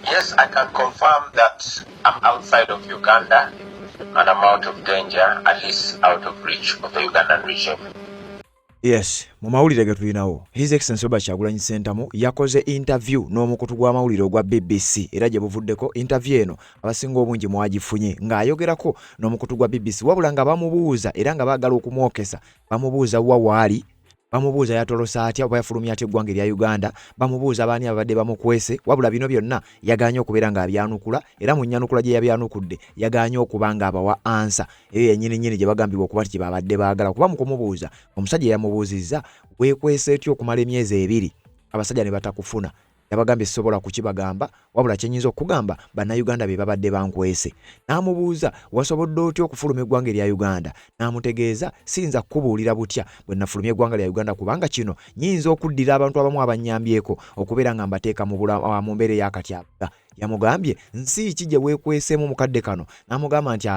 Yes, I can confirm that I'm outside of Uganda and I'm out of danger, at least out of reach of the Ugandan regime. Yes, mu mawulire ge tulinawo His Excellency Robert Kyagulanyi Ssentamu yakoze interview n'omukutu gw'amawulire ogwa BBC era gye buvuddeko interview eno abasinga obungi mwagifunye ng'ayogerako n'omukutu gwa BBC wabula nga bamubuuza era nga baagala okumwokesa bamubuuza wa waali bamubuuza yatolosa atya oba yafulumya atya eggwanga erya Uganda bamubuuza baani abadde bamukwese wabula bino byonna yagaanye okubeera ng'abyanukula era mu nnyanukula gye yabyanukudde yagaanye okuba ng'abawa ansa eyo yennyini gye bagambibwa okuba ti babadde baagala kuba mu kumubuuza omusajja yamubuuzizza weekwese etya okumala emyezi 2 abasajja ne batakufuna yabagambye sisobola kukibagamba wabula kyenyinza okugamba bannayuganda be babadde bankwese n'amubuuza wasobodde otya okufuluma eggwanga erya Uganda n'amutegeeza siyinza kubuulira butya bwe nafulumya eggwanga lya Uganda kubanga kino nyinza okuddira abantu abamu abanyambyeko okubeera nga mbateeka mu mbeera ey'akatyabaga yamugambye nsi ki gye weekweseemu mukadde kano n'amugamba nti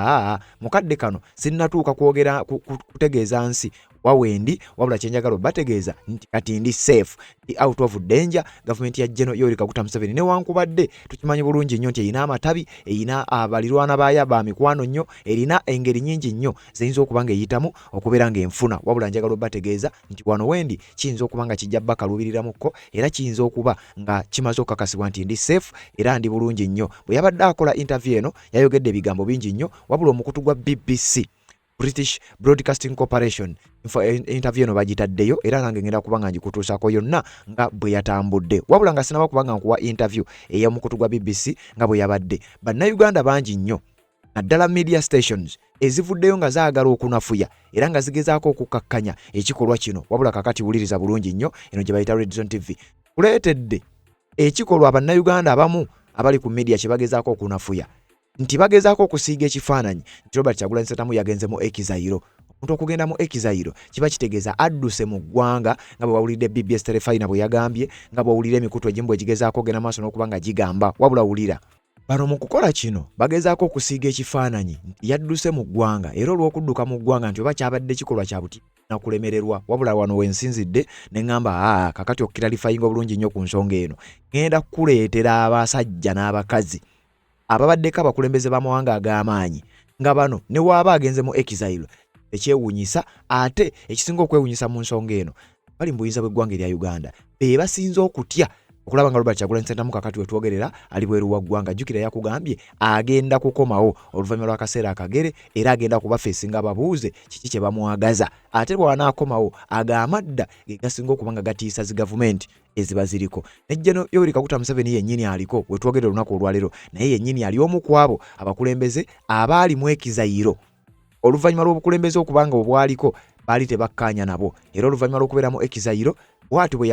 mukadde kano sinnatuuka kwogera kutegeeza nsi wawendi wabula kyenjagala bategeeza nti kati ndi safe out of danger government ya General Yoweri Kaguta Museveni newankubadde tukimanyi bulungi nnyo nti erina amatabi erina abalirwana baaya ba mikwano nnyo erina engeri nnyingi nnyo ziyinza okuba nga eyitamu okubeera ng'enfuna wabula njagala bategeeza nti wano wendi kiyinza okuba nga kijja bakaluubiriramukko era kiyinza okuba nga kimaze okukakasibwa nti ndi safe era ndi bulungi nnyo bwe yabadde akola interview eno yayogedde ebigambo bingi nnyo wabula omukutu gwa BBC British Broadcasting Corporation interview eno bagitaddeyo era nange ngenda kuba nga ngikutuusako yonna nga bwe yatambudde wabula nga sinaba kuba nga nkuwa interview ey'omukutu gwa BBC nga bwe yabadde bannayuganda bangi nnyo naddala media stations ezivuddeyo nga zaagala okunafuya era nga zigezaako okukakkanya ekikolwa kino wabula kakati wuliriza bulungi nnyo eno gye bayita Red Zone TV kuleetedde ekikolwa abannayuganda abamu abali ku media kye bagezaako okunafuya nti bagezaako okusiiga ekifaananyi nti Robert Kyagulanyi Ssentamu yagenze mu Ekizayiro omuntu okugenda mu Ekizayiro kiba kitegeeza adduse mu ggwanga nga bwe wawulidde BBS Terefayina bwe yagambye nga bwe wawulira emikutu egimu bwe gigezaako ogenda maaso n'okuba nga gigamba wabula wulira bano mu kukola kino bagezaako okusiiga ekifaananyi nti yadduse mu ggwanga era olw'okudduka mu ggwanga nti oba kyabadde kikolwa kya buti nakulemererwa wabula wano wensinzidde ne ngamba kakati okukiralifayinga obulungi nnyo ku nsonga eno ngenda kukuleetera abasajja n'abakazi ababaddeko abakulembeze b'amawanga ag'amaanyi nga bano ne waaba agenze mu Ekizayiro ekyewuunyisa ate ekisinga okwewuunyisa mu nsonga eno bali mu buyinza bw'eggwanga erya Uganda be basinze okutya okulaba nga Robert Kyagulanyi Ssentamu kakati wetwogerera ali bweru wa ggwanga jjukira yakugambye agenda kukomawo oluvannyuma lw'akaseera akagere era agenda kubafeesinga ababuuze kiki kye bamwagaza ate bw'anaakomawo ag'amadda ge gasinga okuba nga gatiisa zi gavumenti eziba ziriko ne General Yoweri Kaguta Museveni yennyini aliko wetwogere olunaku olwaleero naye yennyini ali omu ku abo abakulembeze abaali mu Ekizayiro oluvannyuma lw'obukulembeze okubanga obwaliko baali tebakkaanya nabo era oluvannyuma lw'okubeera mu Ekizayiro bw'ati bwe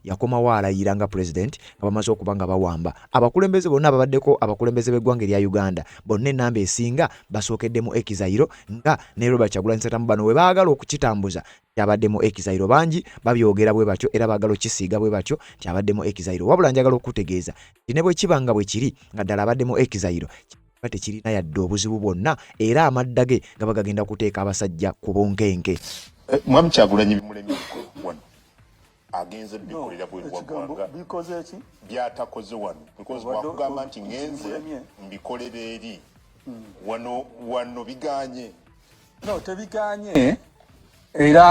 yakomawo alayira nga president nga bamaze okuba nga bawamba abakulembeze bonna ababaddeko abakulembeze b'eggwanga erya Uganda bonna ennamba esinga basookedde mu Ekizayiro nga ne Robert Kyagulanyi Ssentamu bano we baagala okukitambuza kyabadde mu Ekizayiro bangi babyogera bwe batyo era baagala okisiiga bwe batyo kyabadde mu Ekizayiro wabula njagala okutegeeza nti ne bwe kiba nga bwe kiri nga ddala abadde mu Ekizayiro tekirina yadde obuzibu bwonna era amadda ge nga bagagenda kuteeka abasajja ku bunkenke Mwami Kyagulanyi bimulemye wano agenze bikolera bwe gwagwanga bikoze ki byatakoze wano because wakugamba nti ngenze mbikolera eri wano biganye no tebiganye era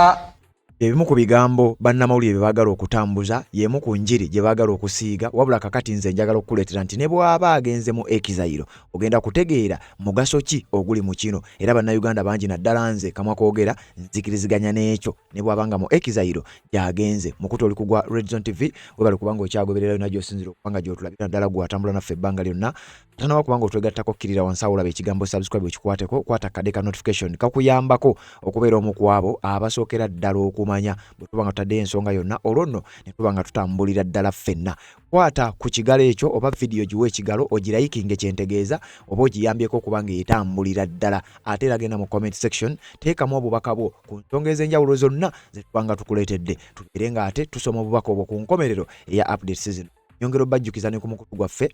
ebimu ku bigambo bannamawulire bye baagala okutambuza yemu ku njiri gye baagala okusiiga wabula kakati nze njagala okukuleetera nti ne bw'aba agenze mu Ekizayiro ogenda kutegeera mugaso ki oguli mu kino era bannayuganda bangi naddala nze kamwa koogera nzikiriziganya n'ekyo ne bw'abanga mu Ekizayiro gy'agenze mukutu oli kugwa Red Zone TV we bali kubanga okyagoberera yonna gy'osinzira okuba nga gy'otulabira ddala gw'atambula naffe ebbanga lyonna tanawa kubanga otwegattako kkirira wansi awo olaba ekigambo subscribe okikwateko kwata kadde ka notification kakuyambako okubeera omu ku abo abasookera ddala okumanya bwe tuba nga tutaddeyo ensonga yonna olwo nno ne tuba nga tutambulira ddala ffenna kwata ku kigalo ekyo oba vidiyo giwe ekigalo ogirayikinge kyentegeeza oba ogiyambyeko okuba nga etambulira ddala ate era genda mu comment section teekamu obubaka bwo ku nsonga ez'enjawulo zonna ze tuba nga tukuleetedde tubeere nga ate tusoma obubaka obwo ku nkomerero eya update season nyongera obbajjukiza ne ku mukutu gwaffe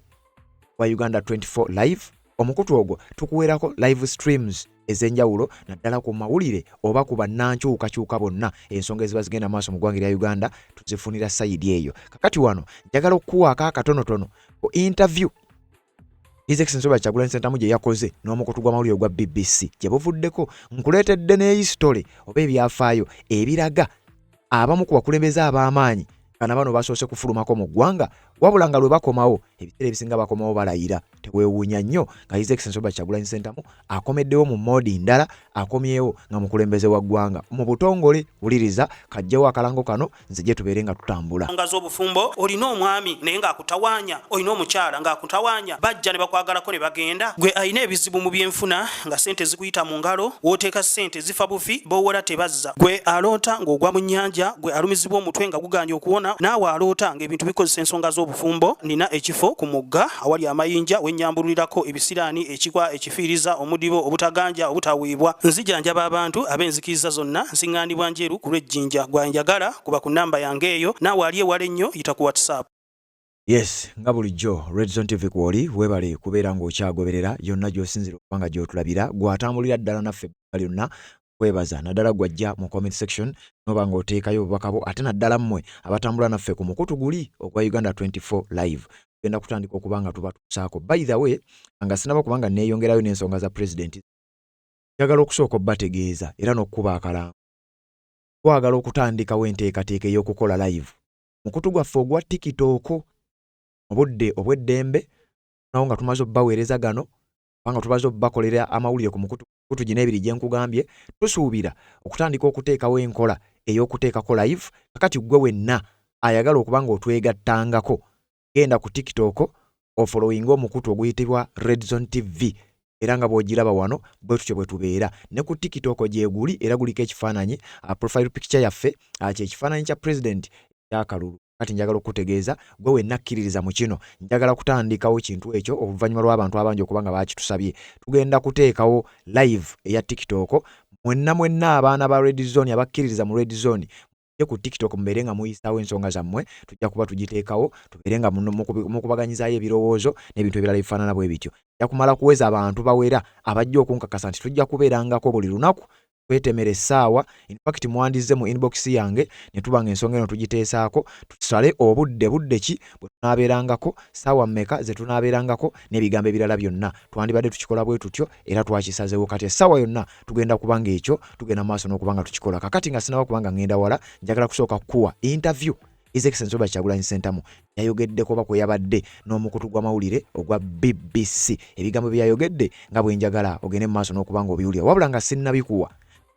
wa Uganda 24 live omukutu ogwo tukuweerako live streams ez'enjawulo naddala ku mawulire oba ku bannankyukakyuka bonna ensonga eziba zigenda maaso mu ggwanga erya Uganda tuzifunira sayidi eyo kakati wano njagala okukuwaako akatonotono ku interview His Excellency Robert Kyagulanyi Ssentamu gye yakoze n'omukutu gw'amawulire ogwa BBC gye buvuddeko nkuleetedde n'history oba ebyafaayo ebiraga abamu ku bakulembeze ab'amaanyi kana bano basoose kufulumako mu ggwanga wabula nga lwe bakomawo ebiseera ebisinga bakomawo balayira teweewuunya nnyo nga His Excellency Robert Kyagulanyi Ssentamu akomeddewo mu moodi ndala akomyewo nga mukulembeze wa ggwanga mu butongole wuliriza kajjawo akalango kano nze gye tubeere nga tutambula nga z'obufumbo olina omwami naye ng'akutawaanya olina omukyala ng'akutawaanya bajja ne bakwagalako ne bagenda gwe alina ebizibu mu byenfuna nga sente zikuyita mu ngalo wooteeka sente zifa bufi b'owola tebazza gwe aloota ng'ogwa mu nnyanja gwe alumizibwa omutwe nga guganja okuwona naawe aloota ng'ebintu bikozesa ensonga z'obufumbo nina ekifo ku mugga awali amayinja wennyambulirako ebisiraani ekikwa ekifiiriza omudibo obutaganja obutaweebwa nzijanjaba abantu ab'enzikiriza zonna nsiŋŋaanibwa njeru ku lw'ejjinja gwanjagala kuba ku nnamba yange eyo naawe ali ewala ennyo yita ku WhatsApp. Yes, nga bulijjo Red Zone TV kwoli weebale kubeera ng'okyagoberera yonna gy'osinzira okuba nga gy'otulabira gw'atambulira ddala naffe lyonna kwebaza naddala gwajja mu comment section noba ng'oteekayo obubaka bo ate naddala mmwe abatambula naffe ku mukutu guli ogwa Uganda 24 live tugenda kutandika okuba nga tubatuusaako. By the way nga sinaba kuba nga neeyongerayo n'ensonga za president njagala okusooka obbategeeza era n'okkuba akalango twagala okutandikawo enteekateeka ey'okukola live mukutu gwaffe ogwa TikTok obudde obw'eddembe nawo nga tumaze obbaweereza gano kubanga tumaze obbakolera amawulire ku mukutu gino ebiri gye nkugambye tusuubira okutandika okuteekawo enkola ey'okuteekako live kakati gwe wenna ayagala okuba ng'otwegattangako genda ku TikTok ofollowinga omukutu oguyitibwa Red Zone TV era nga bw'ogiraba wano bwe tutyo bwe tubeera ne ku TikTok gye guli era guliko ekifaananyi profile picture yaffe kyekifaananyi kya president kyakalulu kati njagala okutegeeza gwe wenna akkiririza mu kino njagala kutandikawo kintu ekyo oluvannyuma lw'abantu abangi okuba nga bakitusabye tugenda kuteekawo live eya TikTok mwenna abaana ba Red Zone abakkiririza mu Red Zone ku TikTok mubeere nga muyisaawo ensonga zammwe tujja kuba tugiteekawo tubeere nga mukubaganyizaayo ebirowoozo n'ebintu ebirala bifaanana bwe bityo ja kumala kuweza abantu bawera abajja okunkakasa nti tujja kubeerangako buli lunaku twetemera essaawa in fact mwandize mu inbox yange ne tubanga ensonga eno tugiteesaako tusale budde ki bwe tunaabeerangako ssaawa mmeka ze tunaabeerangako n'ebigambo ebirala byonna twandibadde tukikola bwe tutyo era twakisazeewo kati essaawa yonna tugenda kubanga ekyo tugenda maaso n'okubanga tukikola kakati nga sinaba kubanga ngenda wala njagala kusooka kukuwa interview His Excellency Robert Kyagulanyi Ssentamu yayogeddeko oba kwe yabadde n'omukutu gw'amawulire ogwa BBC ebigambo bye yayogedde nga bwe njagala ogende mu maaso n'okubanga obiwulira wabula nga sinnabikuwa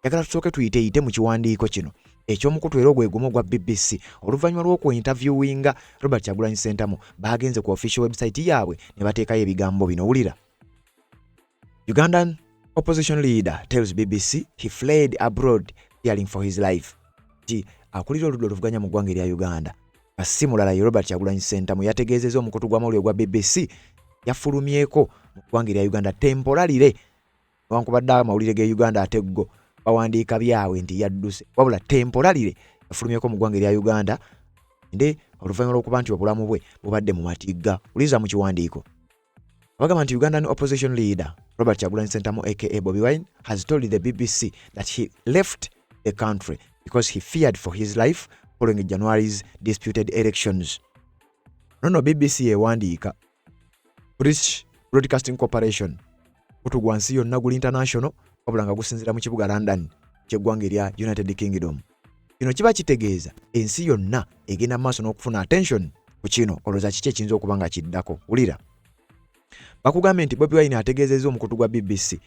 njagala tusooke tuyite mu kiwandiiko kino eky'omukutu era ogwegumu ogwa BBC oluvannyuma lw'okwinterviewinga Robert Kyagulanyi Ssentamu baagenze ku official website yaabwe ne bateekayo ebigambo bino wulira. Ugandan opposition leader tells BBC he fled abroad fearing for his life. Akulira oludda oluvuganya mu ggwanga erya Uganda si mulala ye Robert Kyagulanyi Ssentamu yategeezezza omukutu gw'amawulire ogwa BBC yafulumyeko mu ggwanga erya Uganda temporarire newankubadde amawulire ge Uganda ate go bawandiika byawe nti yadduse wabula temporarire yafulumyeko mu ggwanga erya Uganda nde oluvannyuma lw'okuba nti obulamu bwe bubadde mu matigga uliza mu kiwandiiko abagamba nti Ugandan opposition leader Robert Kyagulanyi Ssentamu aka Bobi Wine has told the BBC that he left the country because he feared for his life following January's disputed elections. Nono BBC ewandiika British Broadcasting Corporation kutugwa nsi yonna guli international wabula nga gusinzira mu kibuga London ky'eggwanga erya United Kingdom. Kino kiba kitegeeza ensi yonna egenda maaso n'okufuna attention ku kino olowooza kiki ekiyinza okuba nga kiddako wulira. Bakugambye nti Bobi Wine ategeezezza omukutu gwa BBC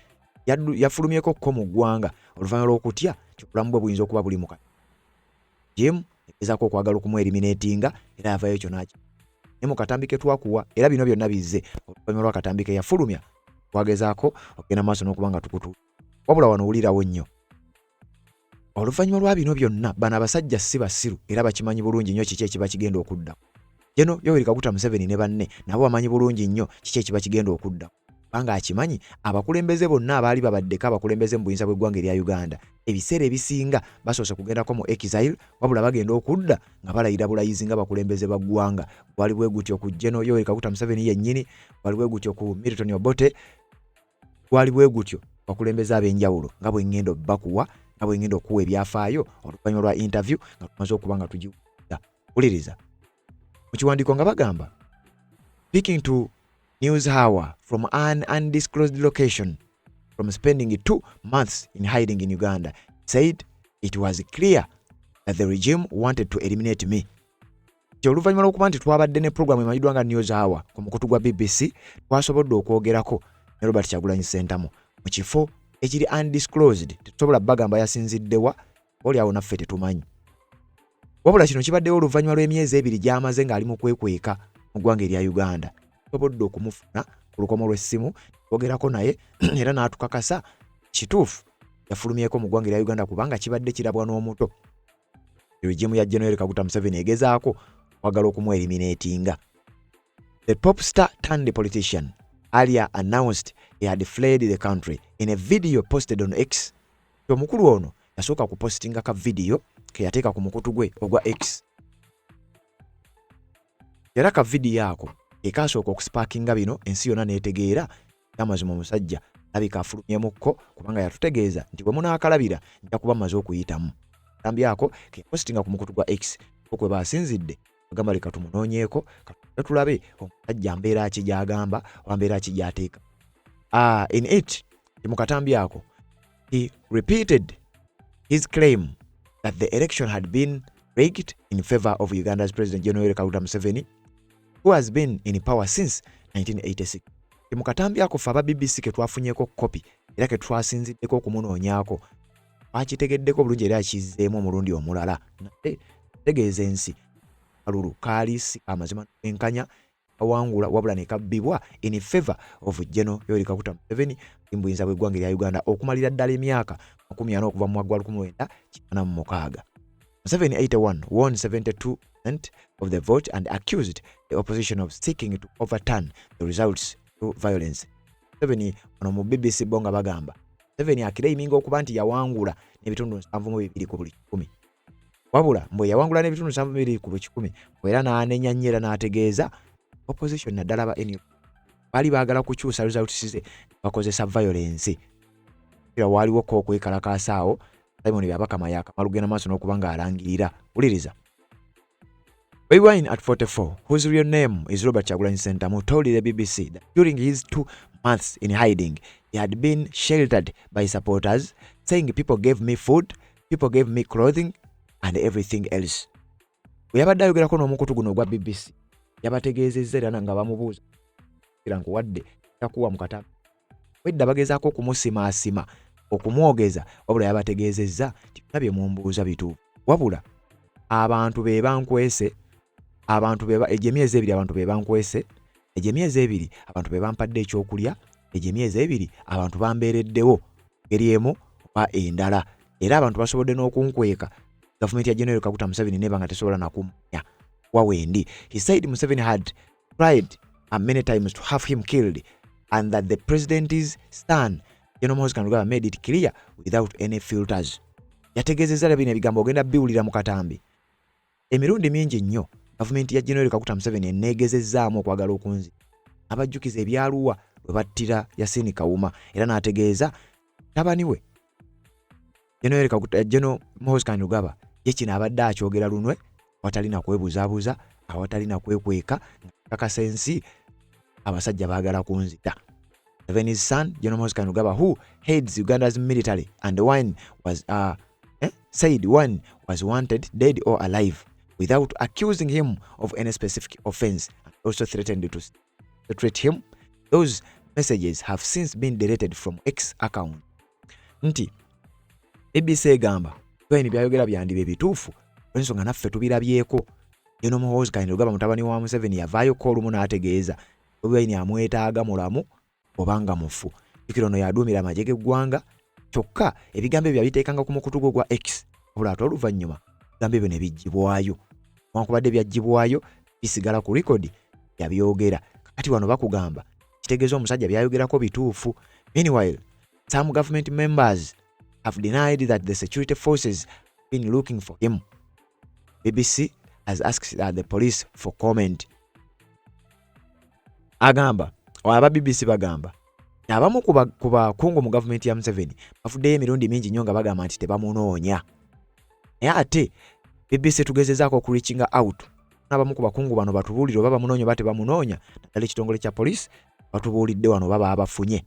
yafulumyeko ko mu ggwanga oluvannyuma lw'okutya kyobulamu bwe buyinza okuba buli muka Jim egezaako okwagala okumueliminatinga era yavayo ekyo naki ne mu katambi ke twakuwa era bino byonna bizze oluvannyuma lw'akatambi ke yafulumya twagezaako okugenda maaso n'okuba nga tukutu wabula wano wulirawo nnyo oluvannyuma lwa bino byonna bano abasajja si basiru era bakimanyi bulungi nnyo kiki ekiba kigenda okudda jeno Yoweri Kaguta Museveni ne banne nabo bamanyi bulungi nnyo kiki ekiba kigenda okudda banga akimanyi abakulembeze bonna abaali babaddeko abakulembeze mu buyinza bw'eggwanga erya Uganda ebiseera ebisinga basoose kugendako mu exile wabula bagenda okudda nga balayira bulayizi nga bakulembeze ba ggwanga gwali bwe gutyo ku Jeno Yoweri Kaguta Museveni yennyini gwali bwe gutyo ku Milton Obote gwali bwe gutyo bakulembeze ab'enjawulo nga bwe ngendo bakuwa nga bwe ngendo okuwa ebyafaayo oluvannyuma lwa interview nga tumaze okuba nga tugiwulira uliriza mu kiwandiiko nga bagamba Speaking to NewsHour from an undisclosed location from spending 2 months in hiding in Uganda, said it was clear that the regime wanted to eliminate me. Oluvanyuma lw'okuba nti twabadde ne program emayiddwa nga NewsHour ku mukutu gwa BBC, twasobodde okwogerako ne Robert Kyagulanyi Ssentamu mu kifo ekiri undisclosed, tetusobola bagamba yasinziddewa, oli awo naffe tetumanyi. Wabula kino kibaddewo oluvanyuma lw'emyezi 2 gy'amaze ng'ali mu kwekweka mu ggwanga erya Uganda. Tusobodde okumufuna ku lukomo lw'essimu, twogerako naye era n'atukakasa kituufu yafulumyeko mu ggwanga erya Uganda kubanga kibadde kirabwa n'omuto. Regimu ya General Kaguta Museveni egezaako kwagala okumweliminatinga. The pop star turned politician earlier announced he had fled the country in a video posted on X. Omukulu ono yasooka kupostinga ka video ke yateeka ku mukutu gwe ogwa X. Era ka video ako ekasooka okusparkinga bino ensi yonna neetegeera amazima omusajja alabika afulumyemukko kubanga yatutegeeza nti bwe munaakalabira nja kuba mmaze okuyitamu. Kambi ako ke postinga ku mukutu gwa X okwe basinzidde bagamba leka tumunoonyeeko tulabe omusajja mbeera ki gy'agamba oba mbeera ki gy'ateeka. In it, mu katambi ako, he repeated his claim that the election had been rigged in favor of Uganda's President General Kaguta Museveni, who has been in power since 1986. Mu katambi ako faba BBC ke twafunyeeko copy era ke twasinziddeko okumunoonyaako. Akitegeddeko bulungi era akizzeemu omulundi omulala. Tegeeza ensi kalulu kaalisi amazima enkanya awangula wabula ne kabbibwa in favor of General Yoweri Kaguta Museveni imbuyinza bw'eggwanga erya Uganda okumalira ddala emyaka 40 okuva mu mwaka 1986. Museveni 81 won 72% of the vote and accused the opposition of seeking to overturn the results through violence. Museveni ono mu BBC bonga bagamba Museveni akireiminga okuba nti yawangula n'ebitundu 7.2 ku buli 100. Wabula mbwe yawangula n'ebitundu 7.2 ku buli 100 era n'anenya n'ategeeza opposition naddala ba NUP bali baagala kukyusa results ze bakozesa violence. Era waliwo ko okwekalakasaawo Simon Byabakama yaakamalugenda maaso n'okubanga alangirira. Uliriza. Wine at 44, whose real name is Robert Kyagulanyi Ssentamu, told the BBC that during his 2 months in hiding, he had been sheltered by supporters, saying people gave me food, people gave me clothing, and everything else. Yabadde ayogerako n'omukutu guno ogwa BBC. Yabategeezezza era nga bamubuuza. Era nkuwadde yakuwa mu katambi. Wedda bagezaako okumusimaasima, okumwogeza, wabula yabategeezezza nti nabye mumbuuza bituufu. Wabula abantu be bankwese, abantu beba ejemyezi 2 abantu be bankwese, ejemyezi 2 abantu be bampadde ekyokulya, ejemyezi 2 abantu bambeereddewo ngeri emu oba endala. Era abantu basobodde n'okunkweka gavumenti ya General Kaguta Museveni neba nga tesobola nakumanya wawendi. He said Museveni had tried many times to have him killed and that the president's son General Muhoozi Kainerugaba made it clear without any filters. Yategeezezza labina ebigambo ogenda biwulira mu katambi. Emirundi mingi nnyo gavumenti ya General Kaguta Museveni eneegezezzaamu okwagala okunzi abajjukiza ebyaluwa bwe battira Yasin Kawuma era n'ategeeza tabani we General Muhoozi Kainerugaba ye kino abadde akyogera lunwe awatalina kwebuzaabuza awatalina kwekweka kakasa ensi abasajja baagala kunzita. Museveni's son General Muhoozi Kainerugaba, who heads Uganda's military and one was said one was wanted dead or alive without accusing him of any specific offense and also threatened to threat him. Those messages have since been deleted from X account. Nti BBC egamba bwene byayogera byandibe bituufu ensonga naffe tubirabyeko. General Muhoozi Kainerugaba mutabani wa Museveni yavaayo olumu n'ategeeza bwene amwetaaga mulamu obanga mufu. Jjukira ono yaduumira amagye g'eggwanga kyokka ebigambo ebyo yabiteekanga ku mukutu gwe gwa X. Wabula ate oluvannyuma ebigambo ebyo ne bijjibwayo. Newankubadde byajjibwayo bisigala ku record yabyogera. Kati wano bakugamba kitegeeza omusajja byayogerako bituufu. Meanwhile, some government members have denied that the security forces have been looking for him. BBC has asked the police for comment. Agamba aba BBC bagamba abamu kuba kungu mu government ya Museveni bafuddeyo emirundi mingi nnyo nga bagamba nti tebamunoonya. Ate BBC tugezezaako ku reaching out n'abamu ku bakungu bano batubuulire oba bamunoonya bate bamunoonya naddala ekitongole kya police batubuulidde wano baba abafunye.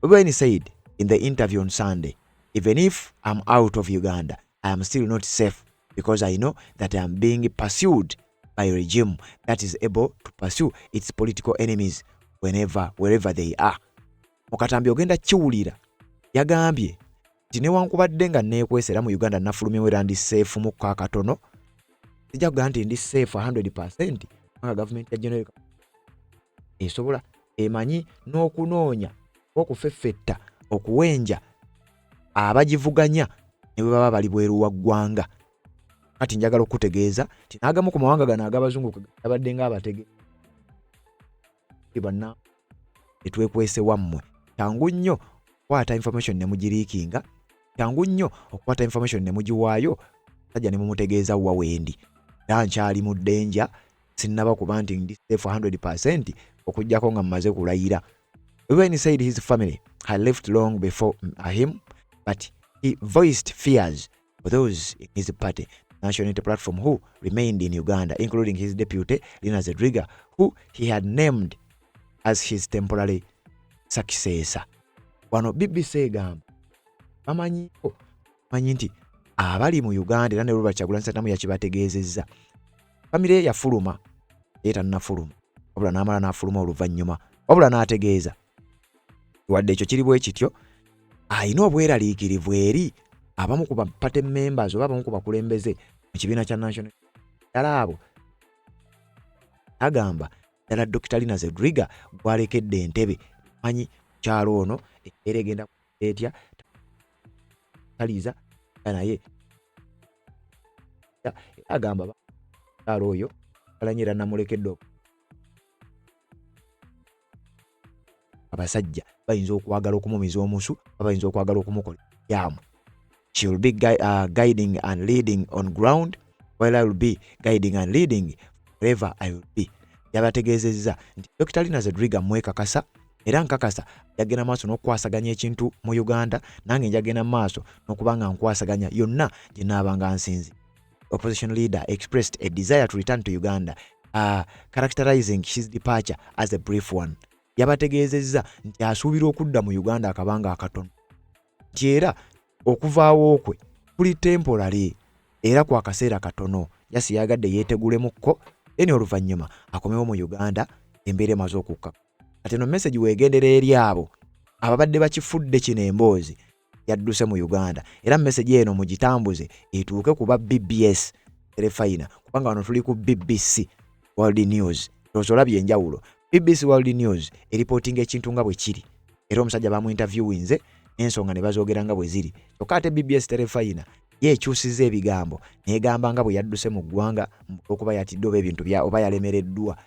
Bobi Wine said in the interview on Sunday, even if I'm out of Uganda, I am still not safe because I know that I am being pursued by a regime that is able to pursue its political enemies wherever they are. Mukatambi ogenda kiwulira yagambye nti newankubadde nga neekwesera mu Uganda nafulumyewo era ndi safe mu kakatono, sijja kugamba nti ndi safe 100% nga gavumenti ya General esobola emanyi n'okunoonya okufeffetta okuwenja abagivuganya ne bwe baba bali bweru wa ggwanga. Kati njagala okutegeeza nti n'agamu ku mawanga gano ag'abazungu gabadde ng'abatege banna etwekwese wammwe. Kyangu nnyo okukwata information ne mugiriikinga, kyangu nnyo okukwata information ne mugiwaayo sajja ne mumutegeeza wa wendi. Era nkyali mu ddenja, sinnaba kuba nti ndi safe 100% okujjako nga mmaze kulayira. When he said his family had left long before him, but he voiced fears for those in his party, National Unity Platform, who remained in Uganda, including his deputy, Lina Zedriga, who he had named as his temporary successor. Wano BBC egamba bamanyi nti abali mu Uganda era ne Robert Kyagulanyi Ssentamu yakibategeezezza. Famire yafuluma era nnafuluma wabula n'amala n'afuluma oluvannyuma wabula n'ategeeza wadde ekyo kiri bwe kityo ayina obweraliikirivu eri abamu ku party members oba abamu ku bakulembeze mu kibiina kya National ddala abo agamba ddala Dr. Lina Zedriga gwalekedde entebe manyi kyalo ono era egenda etya taliza naye agamba kyalo oyo alanyira namulekedde abasajja bayinza okwagala okumumiza omusu bayinza okwagala okumukola yamu. She will be guiding and leading on ground while I will be guiding and leading wherever I will be. Yabategeezezza nti Dr. Lina Zedriga mwekakasa era nkakasa yagenda maaso n'okwasaganya ekintu mu Uganda nange njagenda maaso n'okubanga nkwasaganya yonna gye naabanga nsinzi. Opposition leader expressed a desire to return to Uganda, characterizing his departure as a brief one. Yabategeezezza nti asuubira okudda mu Uganda akabanga akatono. Nti era okuvaawo kwe kuli temporary era kwa kaseera katono. Yasi yagadde yeetegulemmukko eni oluvannyuma akomewo mu Uganda embeera emaze okukka. Ate no message weegendera eri abo ababadde bakifudde kino emboozi yadduse mu Uganda. Era message eno mugitambuze etuuke kuba BBS Terefayina kubanga wano tuli ku BBC World News. Tozolabye enjawulo. BBC World News reporting ekintu nga bwe kiri. Era omusajja bamu interviewinze n'ensonga ne bazoogera nga bwe ziri. Kyokka ate BBS Terefayina yeekyusiza ebigambo n'egamba nga bwe yadduse mu ggwanga okuba yatidde oba ebintu bya oba yalemereddwa.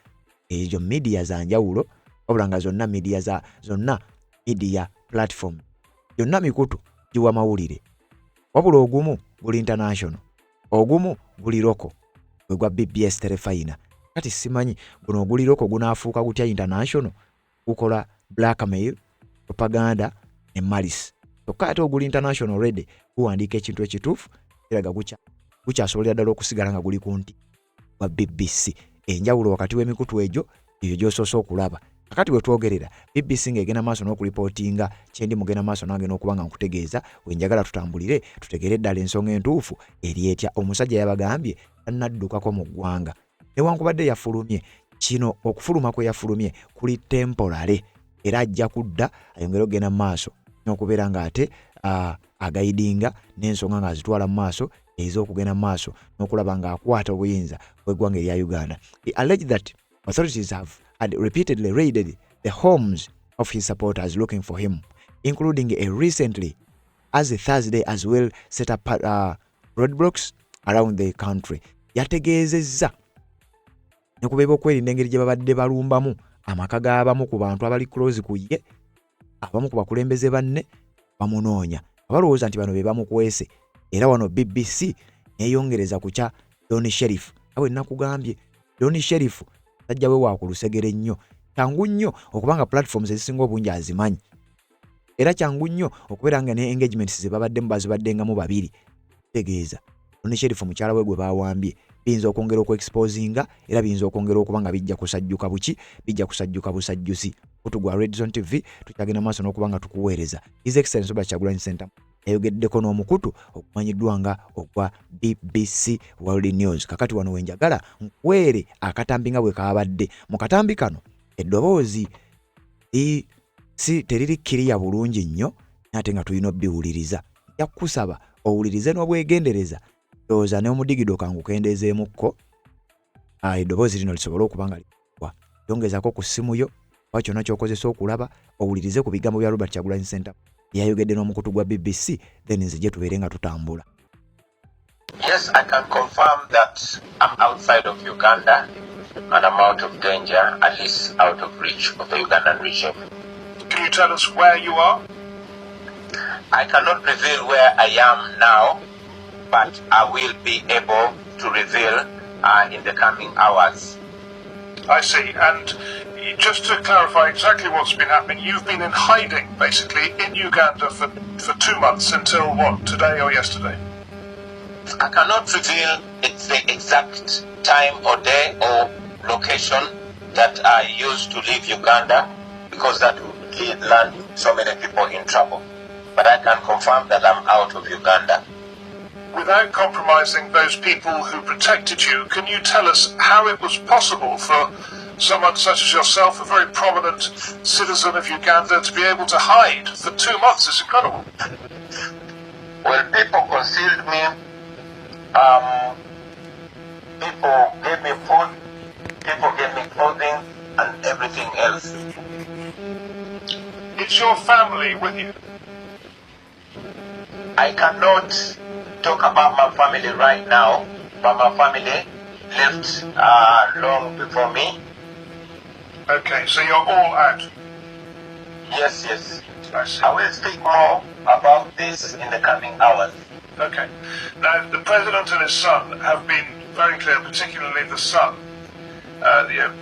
Ezo media za njawulo wabula nga zonna media platform yonna mikutu giwa mawulire. Wabula ogumu guli international, ogumu guli loko gwe gwa BBS Terefayina. Kati simanyi guno oguli loko gunaafuuka gutya international gukola blackmail, propaganda ne malice. Kyokka ate oguli international already guwandiika ekintu ekituufu eraga gukyasobolera ddala okusigala nga guli ku nti gwa BBC. Enjawulo wakati w'emikutu egyo eyo gy'osoose okulaba. Kakati we twogerera BBC ng'egenda maaso n'okulipotinga kyendi mugenda maaso nange n'okuba nga nkutegeeza wenjagala tutambulire tutegere ddala ensonga entuufu eri etya. Omusajja yabagambye tannaddukako mu ggwanga newankubadde yafulumye. Kino okufuluma kwe yafulumye kuli temporary era ajja kudda ayongere okugenda mu maaso n'okubeera ng'ate agaidinga n'ensonga ng'azitwala mu maaso ez'okugenda mu maaso n'okulaba ng'akwata obuyinza bw'eggwanga erya Uganda. He alleged that authorities have had repeatedly raided the homes of his supporters looking for him, including a recently, as a Thursday as well, set up roadblocks around the country. Yategeezezza ne kubeera okwerinda engeri gye babadde balumbamu amaka g'abamu ku bantu abali close ku ye, abamu ku bakulembeze banne bamunoonya abalowooza nti bano be bamukwese. Era wano BBC neeyongereza ku kya Donny Sheriff. Awe nakugambye Donny Sheriff sajja we waakulusegere nnyo. Kyangu nnyo okubanga platforms ezisinga obungi azimanyi. Era kyangu nnyo okubeera nga ne engagements ze babaddemu bazibaddengamu babiri. Tegeeza Donny Sheriff mukyala we gwe baawambye biyinza okwongera okuexposinga era biyinza okwongera okuba nga bijja kusajjuka buki bijja kusajjuka busajjusi. Kutugwa Red Zone TV tukyagenda maaso n'okuba nga tukuweereza. His Excellency Robert Kyagulanyi Ssentamu yayogeddeko n'omukutu okumanyiddwa nga ogwa BBC World News. Kakati wano wenjagala nkwere akatambi nga bwe kaabadde. Mu katambi kano eddoboozi teriri kiriya bulungi nnyo ate nga tulina obbiwuliriza. Nja kusaba owulirize n'obwegendereza ndowooza ne omudigido kangu kendeezeemukko eddoboozi lino lisobole okuba nga likwa. Yongezaako ku ssimu yo oba kyonna ky'okozesa okulaba owulirize ku bigambo bya Robert Kyagulanyi Ssentamu yayogedde n'omukutu gwa BBC then nzije tubeere nga tutambula. Yes, I can confirm that I'm outside of Uganda and I'm out of danger, at least out of reach of the Ugandan regime. Can you tell us where you are? I cannot reveal where I am now, but I will be able to reveal in the coming hours. I see. And just to clarify exactly what's been happening, you've been in hiding, basically, in Uganda for 2 months until what, today or yesterday? I cannot reveal the exact time or day or location that I used to leave Uganda because that would land so many people in trouble. But I can confirm that I'm out of Uganda. Without compromising those people who protected you, can you tell us how it was possible for someone such as yourself, a very prominent citizen of Uganda, to be able to hide for 2 months? It's incredible. Well, people concealed me. People gave me food. People gave me clothing and everything else. Is your family with you? I cannot talk about my family right now, but my family left long before me. Okay, so you're all out. Yes. I see. I will speak more about this in the coming hours. Okay. Now, the President and his son have been very clear, particularly the son,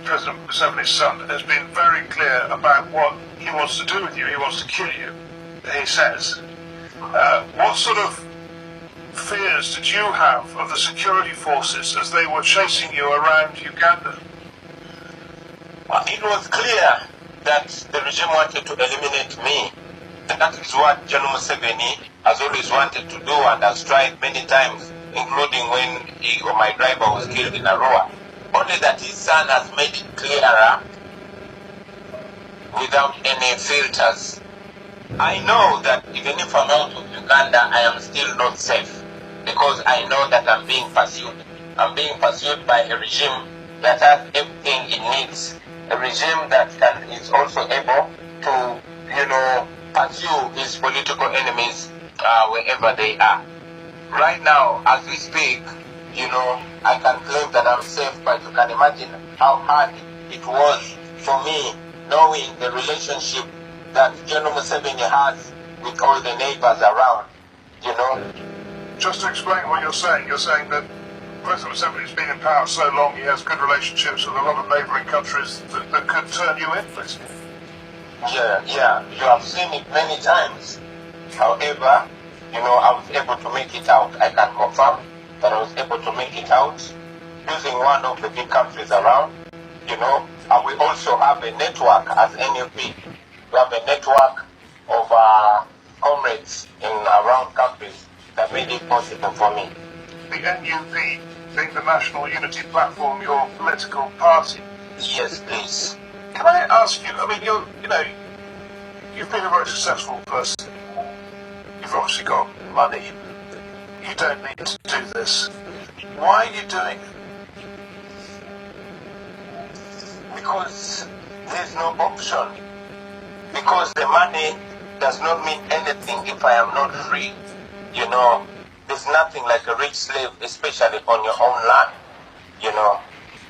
President Museveni's son, has been very clear about what he wants to do with you. He wants to kill you, he says. What sort of fears did you have of the security forces as they were chasing you around Uganda? Well, it was clear that the regime wanted to eliminate me. That is what General Museveni has always wanted to do and has tried many times, including when my driver was killed in Arua. Only that his son has made it clearer without any filters. I know that even if I'm out of Uganda, I am still not safe because I know that I'm being pursued. I'm being pursued by a regime that has everything it needs. A regime that is also able to, pursue his political enemies wherever they are. Right now, as we speak, I can claim that I'm safe, but you can imagine how hard it was for me knowing the relationship that General Museveni has with all the neighbors around, Just to explain what you're saying that President Museveni's been in power so long, he has good relationships with a lot of neighbouring countries that could turn you in, basically. Yeah, you have seen it many times. However, I was able to make it out. I can confirm that I was able to make it out using one of the big countries around, and we also have a network as NUP. We have a network of comrades in around countries that made it possible for me. The NUP being the National Unity Platform, your political party. Yes, please. Can I ask you, you've been a very successful person. You've obviously got money. You don't need to do this. Why are you doing it? Because there's no option. Because the money does not mean anything if I am not free. There's nothing like a rich slave, especially on your own land.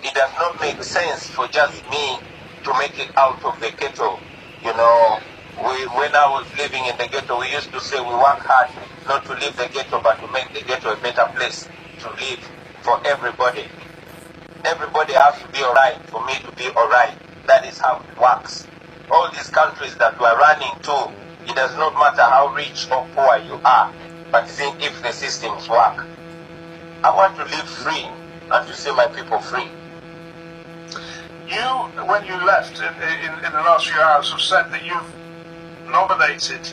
It does not make sense for just me to make it out of the ghetto. When I was living in the ghetto, we used to say we work hard not to leave the ghetto, but to make the ghetto a better place to live for everybody. Everybody has to be alright for me to be alright. That is how it works. All these countries that we are running to, it does not matter how rich or poor you are, but think if the systems work. I want to live free, and to see my people free. You, when you left in the last few hours, have said that you've nominated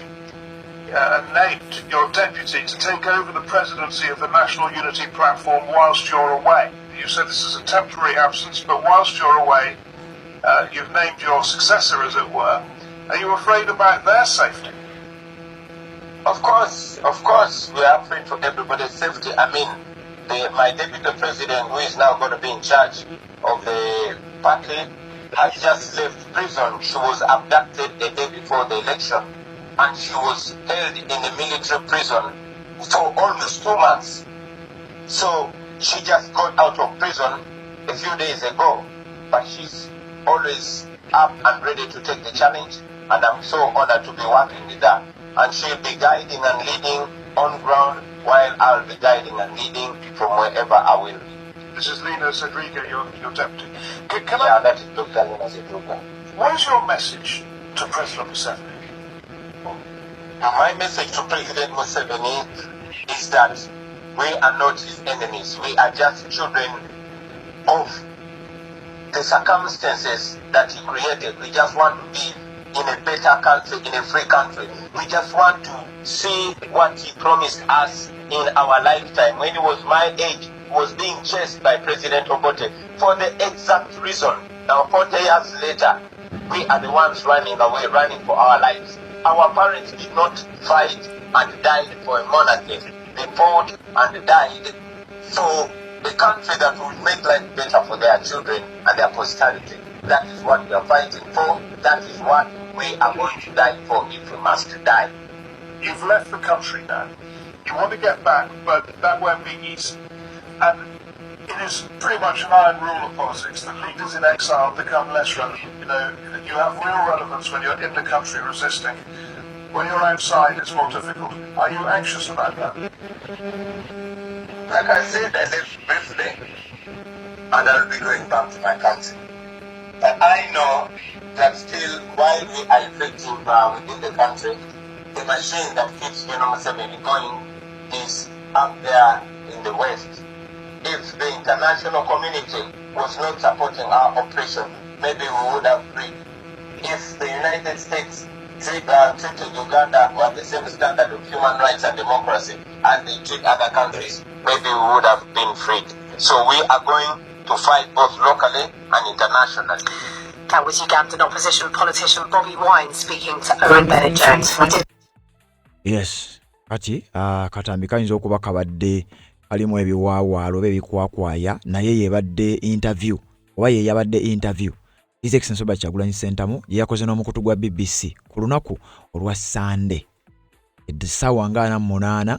and named your deputy to take over the presidency of the National Unity Platform whilst you're away. You said this is a temporary absence, but whilst you're away, you've named your successor, as it were. Are you afraid about their safety? Of course, we are afraid for everybody's safety. I mean, my deputy president, who is now going to be in charge of the party, has just left prison. She was abducted a day before the election, and she was held in a military prison for almost 2 months. So she just got out of prison a few days ago, but she's always up and ready to take the challenge, and I'm so honored to be working with her. And she'll be guiding and leading on ground while I'll be guiding and leading from wherever I will. This is Lina Sedriga, your deputy. That is Dr. Lina Sedriga. What is your message to President Museveni? My message to President Museveni is that we are not his enemies. We are just children of the circumstances that he created. We just want to be in a better country, in a free country. We just want to see what he promised us in our lifetime. When he was my age, he was being chased by President Obote for the exact reason. Now 40 years later, we are the ones running away, running for our lives. Our parents did not fight and died for a monarchy. They fought and died for a country that will make life better for their children and their posterity. That is what we are fighting for. That is what we are going to die for if we must die. You've left the country now. You want to get back, but that won't be easy. And it is pretty much an iron rule of politics that leaders in exile become less relevant. You have real relevance when you're in the country resisting. When you're outside, it's more difficult. Are you anxious about that? Like I said, I left briefly, and I'll be going back to my country. But I know that still, while we are effective within the country, the machine that keeps General Museveni going is up there in the West. If the international community was not supporting our operation, maybe we would have freed. If the United States treated Uganda on the same standard of human rights and democracy as they treat other countries, maybe we would have been freed. So we are going to fight both locally and internationally. That was Ugandan opposition politician Bobby Wine speaking to Owen Bennett-Jones. Yes, kati katambi kayinza okuba kabadde kalimu ebiwaawaalo ebikwakwaya naye yebadde interview oba ye yabadde interview His Excellency Robert Kyagulanyi Ssentamu ye yakoze n'omukutu gwa BBC ku lunaku olwa Sunday essaawa nga 48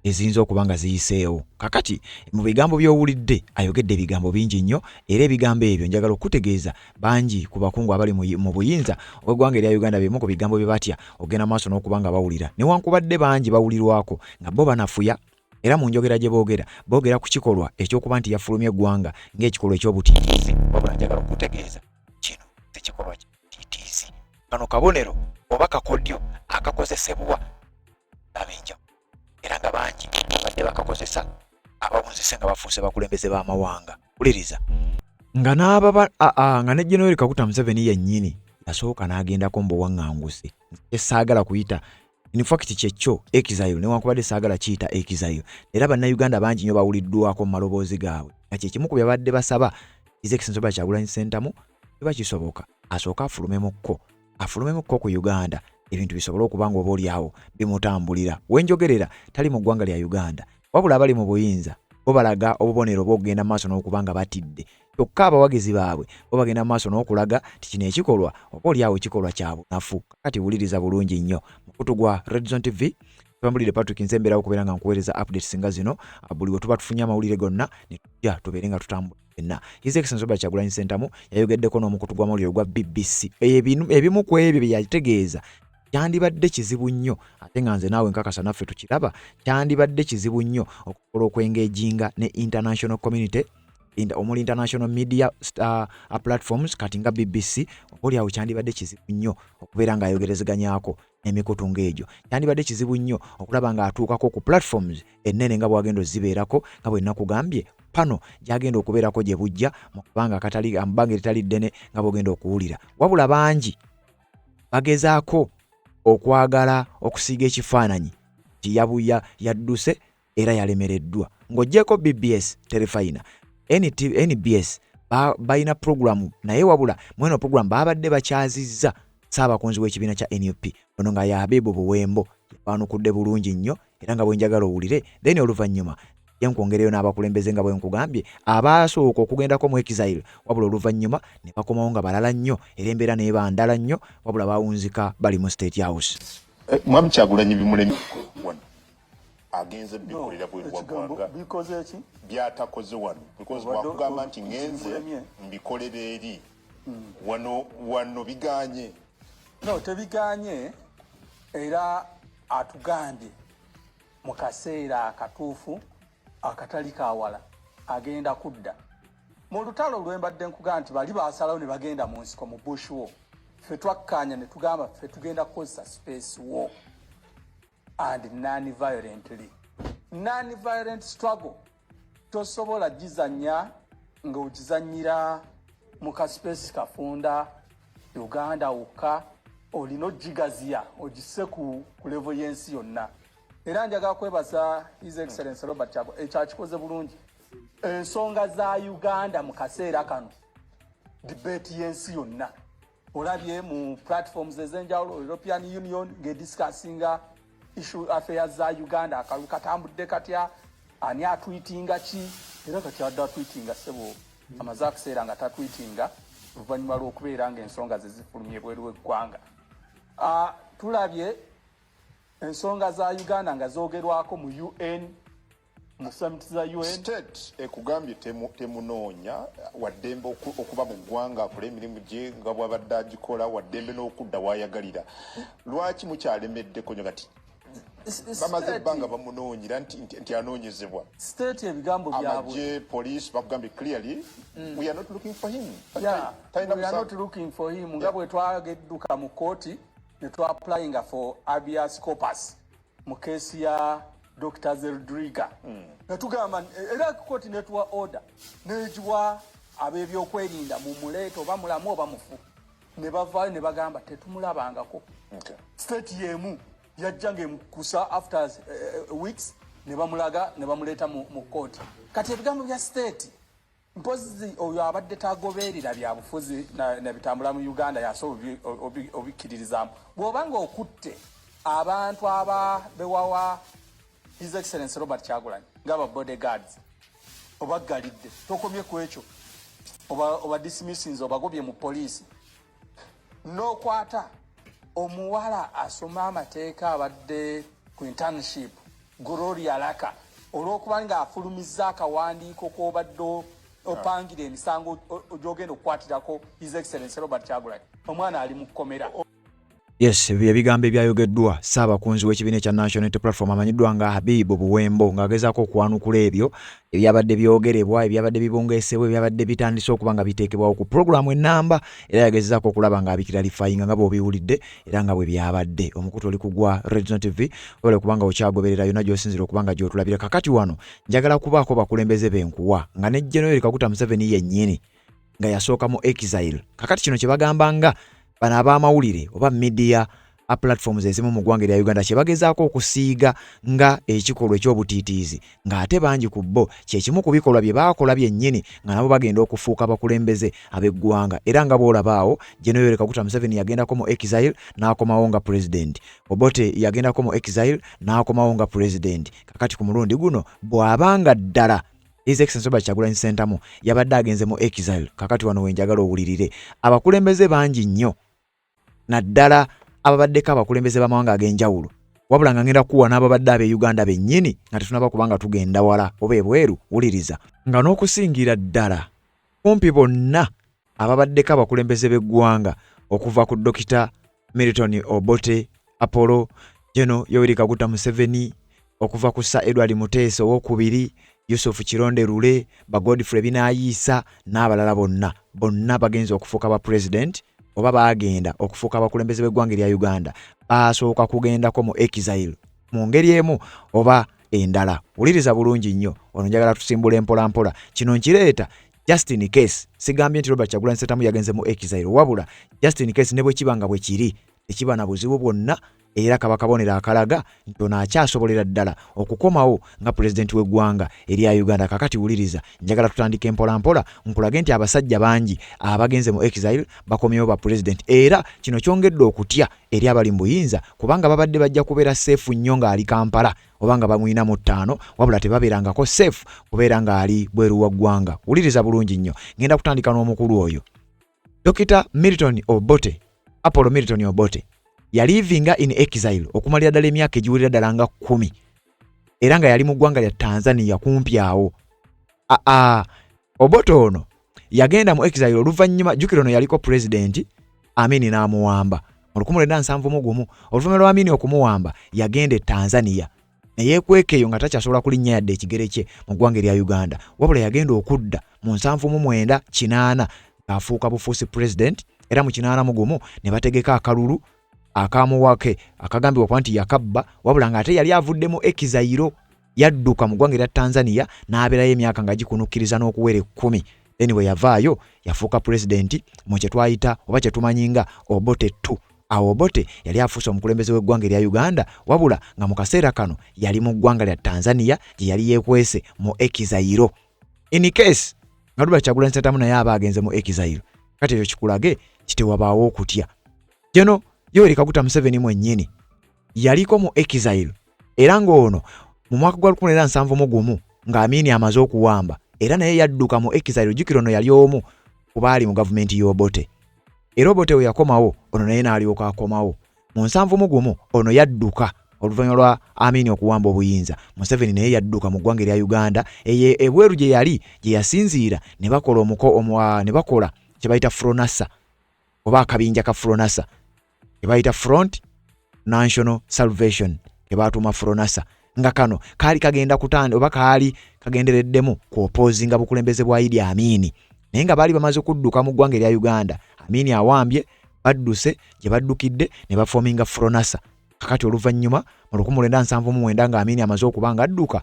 eziyinza okuba nga ziyiseewo. Kakati mu bigambo by'owulidde ayogedde ebigambo bingi nnyo, era ebigambo ebyo njagala okutegeeza bangi ku bakungu abali mu buyinza obw'eggwanga erya Uganda bimu ku bigambo bye batya ogenda maaso n'okuba nga bawulira newankubadde bangi bawulirwako nga bo banafuya. Era mu njogera gye boogera ku kikolwa ekyokuba nti yafulumya eggwanga ng'ekikolwa eky'obutiitiizi. Wabula njagala okutegeeza kino tekikolwa kitiitiizi. Kano kabonero oba kakodyo akakozesebwa abenjawo era nga bangi badde bakakozesa abawunzise nga bafuuse bakulembeze b'amawanga. Uliriza nga nga ne General Kaguta Museveni yennyini yasooka n'agendako mbuwaŋŋanguse esaagala kuyita in fact kyekyo exile newankubadde saagala kiyita exile. Era bannayuganda bangi nnyo bawuliddwako mu maloboozi gaabwe nga kye kimu ku byabadde basaba His Excellency Robert Kyagulanyi Ssentamu kiba kisoboka asooka afulumemukko ku Uganda ebintu bisobola okuba nga oba oliawo bimutambulira. Wenjogerera tali mu ggwanga lya Uganda wabula abali mu buyinza bo balaga obubonero bw'okugenda maaso n'okuba nga batidde kyokka abawagizi baabwe bo bagenda maaso n'okulaga ti kino ekikolwa oba oliawo ekikolwa kya bunafu. Kati wuliriza bulungi nnyo mukutu gwa Red Zone TV twambulire Patrick Nzemberawo okubeera nga nkuweereza updates nga zino buli we tuba tufunye amawulire gonna ne tujja tubeere nga tutambula. His Excellency Robert Kyagulanyi Ssentamu yayogeddeko n'omukutu gw'amawulire gwa BBC ebimu ku ebyo bye yategeeza kyandibadde kizibu nnyo ate nga nze naawe nkakasa naffe tukiraba kyandibadde kizibu nnyo okukola okwengeejinga ne international community omuli international media platforms kati nga BBC oliawo kyandibadde kizibu nnyo okubeera ng'ayogerezeganyako n'emikutu ng'egyo. Kyandibadde kizibu nnyo okulaba ng'atuukako ku platforms ennene nga bwagenda ozibeerako nga bwe nakugambye pano gyagenda okubeerako gye bujja mu kubanga mbanga eritali ddene nga bwogenda okuwulira. Wabula bangi bagezaako okwagala okusiiga ekifaananyi nti yabuya yadduse era yalemereddwa. Ng'oggyeko BBS terefayina NBS balina programu naye wabula mweno programu babadde bakyazizza Ssaabakunzi w'ekibiina kya NUP ono nga Yabeebo Buwembo yapanukudde bulungi nnyo era nga bwenjagala owulire then oluvannyuma yenkwongereyo n'abakulembeze nga bwe nkugambye abaasooka okugendako mu exile wabula oluvannyuma ne bakomawo nga balala nnyo era embeera n'eba ndala nnyo wabula bawunzika bali mu State House. Mwami Kyagulanyi bimulemi wano agenze bikolera bwe gwagwanga bikoze ki byatakoze wano because wakugamba nti ngenze mbikolera eri wano biganye. No, tebiganye era atugambye mu kaseera akatuufu akatali kawala agenda kudda mu lutalo lwembadde nkugamba nti bali baasalawo ne bagenda mu nsiko mu bush war. Ffe twakkanya ne tugamba ffe tugenda kukozesa space war and non-violent struggle. Tosobola gizanya ng'ogizanyira mu kaspace kafunda Uganda wokka olina ogigaziya ogisse ku level y'ensi yonna. Era njagala kwebaza His Excellency Robert Kyagulanyi ekyakikoze bulungi. Ensonga za Uganda mu kaseera kano debate y'ensi yonna olabye mu platforms ez'enjawulo European Union ng'ediscussinga issue affairs za Uganda akalu katambudde katya ani atweetinga ki era kati adda atweetinga sebo amaze akaseera nga tatweetinga oluvannyuma lw'okubeera ng'ensonga ze zifulumye bweru w'eggwanga. Tulabye ensonga za Uganda nga zoogerwako mu UN mu summit za UN. State ekugambye temunoonya waddembe okuba mu ggwanga akola emirimu gye nga bw'abadde agikola waddembe n'okudda waayagalira. Lwaki mukyalemeddeko nyo kati bamaze ebbanga bamunoonyera nti anoonyezebwa? State ebigambo byabwe amagye police bakugambye clearly we are not looking for him. Yeah, we are not looking for him. Nga bwe twagedduka mu kooti ne twapplyinga for habeas corpus mu keesi ya Dr. Zeldriga. Netugamba era kooti netuwa order negiwa ab'ebyokwerinda mumuleeta oba mulamu oba mufu ne bavaayo ne bagamba tetumulabangako. State yemu yajja ng'emukusa after weeks ne bamulaga ne bamuleeta mu kooti. Kati ebigambo bya state mpozi oyo abadde tagoberera bya bufuzi na bitambula mu Uganda yaso obikkiririzamu. Bw'obanga okutte abantu ababewawa His Excellency Robert Kyagulanyi ngaba bodyguards obagalidde tokomye ku ekyo oba dismissings obagobye mu police n'okwata omuwala asoma amateeka abadde ku internship Gloria Laka olw'okuba nga afulumizza akawandiiko k'obadde opangira emisango gy'ogenda okukwatirako His Excellency Robert Kyagulanyi omwana ali mu kkomera. Yes, ebigambo ebyayogeddwa Ssaabakunzi w'ekibiina kya National Unity Platform amanyiddwa nga Habibu Buwembo ng'agezaako okwanukula ebyo ebyabadde byogerebwa ebyabadde bibongeesebwa ebyabadde bitandise okuba nga biteekebwawo ku programu ennamba era yagezaako okulaba ng'abikiralifayinga nga bw'obiwulidde era nga bwe byabadde. Omukutu oli kugwa Regional TV ole kubanga okyagoberera yonna gy'osinzira okuba nga gy'otulabira. Kakati wano njagala kubaako bakulembeze benkuwa nga ne General Kaguta Museveni yennyini nga yasooka mu exile. Kakati kino kye bagamba nga bano ab'amawulire oba media platforms ezimu mu ggwanga erya Uganda kye bagezaako okusiiga nga ekikolwa eky'obutiitiizi ng'ate bangi ku bo kyekimu ku bikolwa bye baakola byennyini nga nabo bagenda okufuuka abakulembeze ab'eggwanga era nga bw'olabaawo General Kaguta Museveni yagendako mu exile n'akomawo nga president. Obote yagendako mu exile n'akomawo nga president. Kakati ku mulundi guno bw'abanga ddala His Excellency Robert Kyagulanyi Ssentamu yabadde agenze mu exile. Kakati wano wenjagala owulirire abakulembeze bangi nnyo naddala ababaddeko abakulembeze b'amawanga ag'enjawulo wabula nga ngenda kuwa n'ababadde ab'e Uganda bennyini nga tetunaba kubanga tugenda wala oba ebweru wuliriza nga n'okusingira ddala kumpi bonna ababaddeko abakulembeze b'eggwanga okuva ku Dr. Milton Obote Apollo General Yoweri Kaguta Museveni okuva ku Sir Edward Muteesa owokubiri Yusuf Kironde Rule ba Godfrey Binaayisa n'abalala bonna bagenza okufuuka ba president oba bagenda okufuuka abakulembeze b'eggwanga erya Uganda basooka kugendako mu exile mu ngeri emu oba endala. Wuliriza bulungi nnyo, ono njagala tusimbula mpola mpola. Kino nkireeta just in case, sigambye nti Robert Kyagulanyi Ssentamu yagenze mu exile, wabula just in case ne bwe kibanga bwe kiri tekiba na buzibu bwonna, era kabakabonera akalaga nti ono akyasobolera ddala okukomawo nga pulezidenti w'eggwanga erya Uganda. Kakati wuliriza, njagala tutandike mpola mpola, nkulage nti abasajja bangi abagenze mu exile bakomyewo ba pulezidenti, era kino kyongedde okutya eri abali mu buyinza, kubanga babadde bajja kubeera seefu nnyo ng'ali Kampala oba nga bamuyina mu ttaano, wabula tebabeerangako seefu kubeera ng'ali bweru wa ggwanga. Wuliriza bulungi nnyo, ngenda kutandika n'omukulu oyo, Dr. Milton Obote, Apollo Milton Obote. Yali livinga in exile okumalira ddala emyaka egiwerera ddala nga 10, era nga yali mu ggwanga lya Tanzania kumpi awo. Obote ono yagenda mu exile oluvannyuma, jjukira ono yaliko pulezidenti Amini n'amuwamba mu 1971. Oluvannyuma lwa Amini okumuwamba yagenda e Tanzania ne yeekweka eyo nga takyasobola kulinnya yadde ekigere kye mu ggwanga erya Uganda, wabula yagenda okudda mu 79 80 ng'afuuka bufuusi pulezidenti, era mu 81 ne bategeka akalulu akamuwake akagambibwa kwa nti yakabba, wabula ng'ate yali avudde mu exile, yadduka mu ggwanga erya Tanzania n'abeerayo emyaka nga gikunukkiriza n'okuwera 10. Anyway, yavaayo yafuuka pulezidenti mu kye twayita oba kye tumanyi nga Obote 2. Awo Obote yali afuuse omukulembeze w'eggwanga erya Uganda, wabula nga mu kaseera kano yali mu ggwanga lya Tanzania gye yali yeekwese mu exile. In case nga Robert Kyagulanyi Ssentamu naye aba agenze mu exile, kati ekyo kikulage kitewabaawo okutya. Jeno Yoweri Kaguta Museveni mwennyini yaliko mu exile, era ng'ono mu mwaka gwa 1971 nga Amini amaze okuwamba, era naye yadduka mu exile. Jjukira ono yali omu ku baali mu gavumenti y'Obote, era Obote we yakomawo ono naye n'alyoka akomawo. Mu 1971 ono yadduka oluvannyuma lwa Amini okuwamba obuyinza. Museveni naye yadduka mu ggwanga erya Uganda, ebweru gye yali gye yasinziira ne bakola kye bayita Fronasa oba akabinja ka Fronasa kye bayita Front National Salvation, kye baatuma Fronasa, nga kano kaali kagenda kutanda oba kaali kagendereddemu ku opposinga bukulembeze bwa Idi Amini, naye nga baali bamaze okudduka mu ggwanga erya Uganda. Amini awambye, badduse gye baddukidde ne bafoominga Fronasa. Kakati oluvannyuma mu 1979 nga Amini amaze okuba nga adduka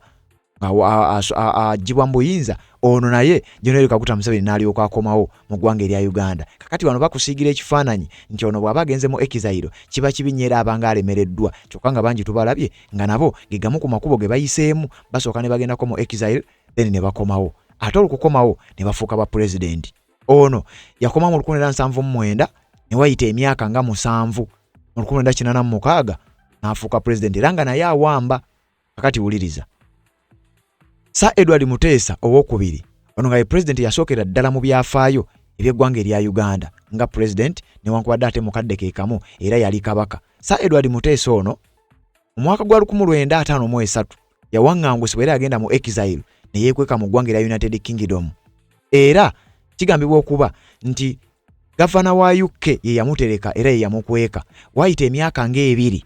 agibwa mu buyinza, ono naye Yoweri Kaguta Museveni n'alyoka akomawo mu ggwanga erya Uganda. Kakati wano bakusiigira ekifaananyi nti ono bw'aba agenze mu exile kiba kibi era abanga alemereddwa, kyokka nga bangi tubalabye nga nabo ge gamu ku makubo ge bayiseemu, basooka ne bagendako mu exile then ne bakomawo, ate olukukomawo ne bafuuka ba pulezidenti. Ono yakoma mu 1979 ne wayita emyaka nga 7, mu 1986 n'afuuka pulezidenti, era nga naye awamba. Kakati wuliriza, Sir Edward Muteesa owookubiri, ono nga ye pulezidenti yasookera ddala mu byafaayo eby'eggwanga erya Uganda nga pulezidenti newankubadde ate mukadde ke kamu era yali kabaka. Sir Edward Muteesa ono mu mwaka gwa 1953 yawaŋŋangusibwa era yagenda mu exile ne yeekweka mu ggwanga erya United Kingdom, era kigambibwa okuba nti gavana wa UK ye yamutereka era ye yamukweka. Wayita emyaka nga 2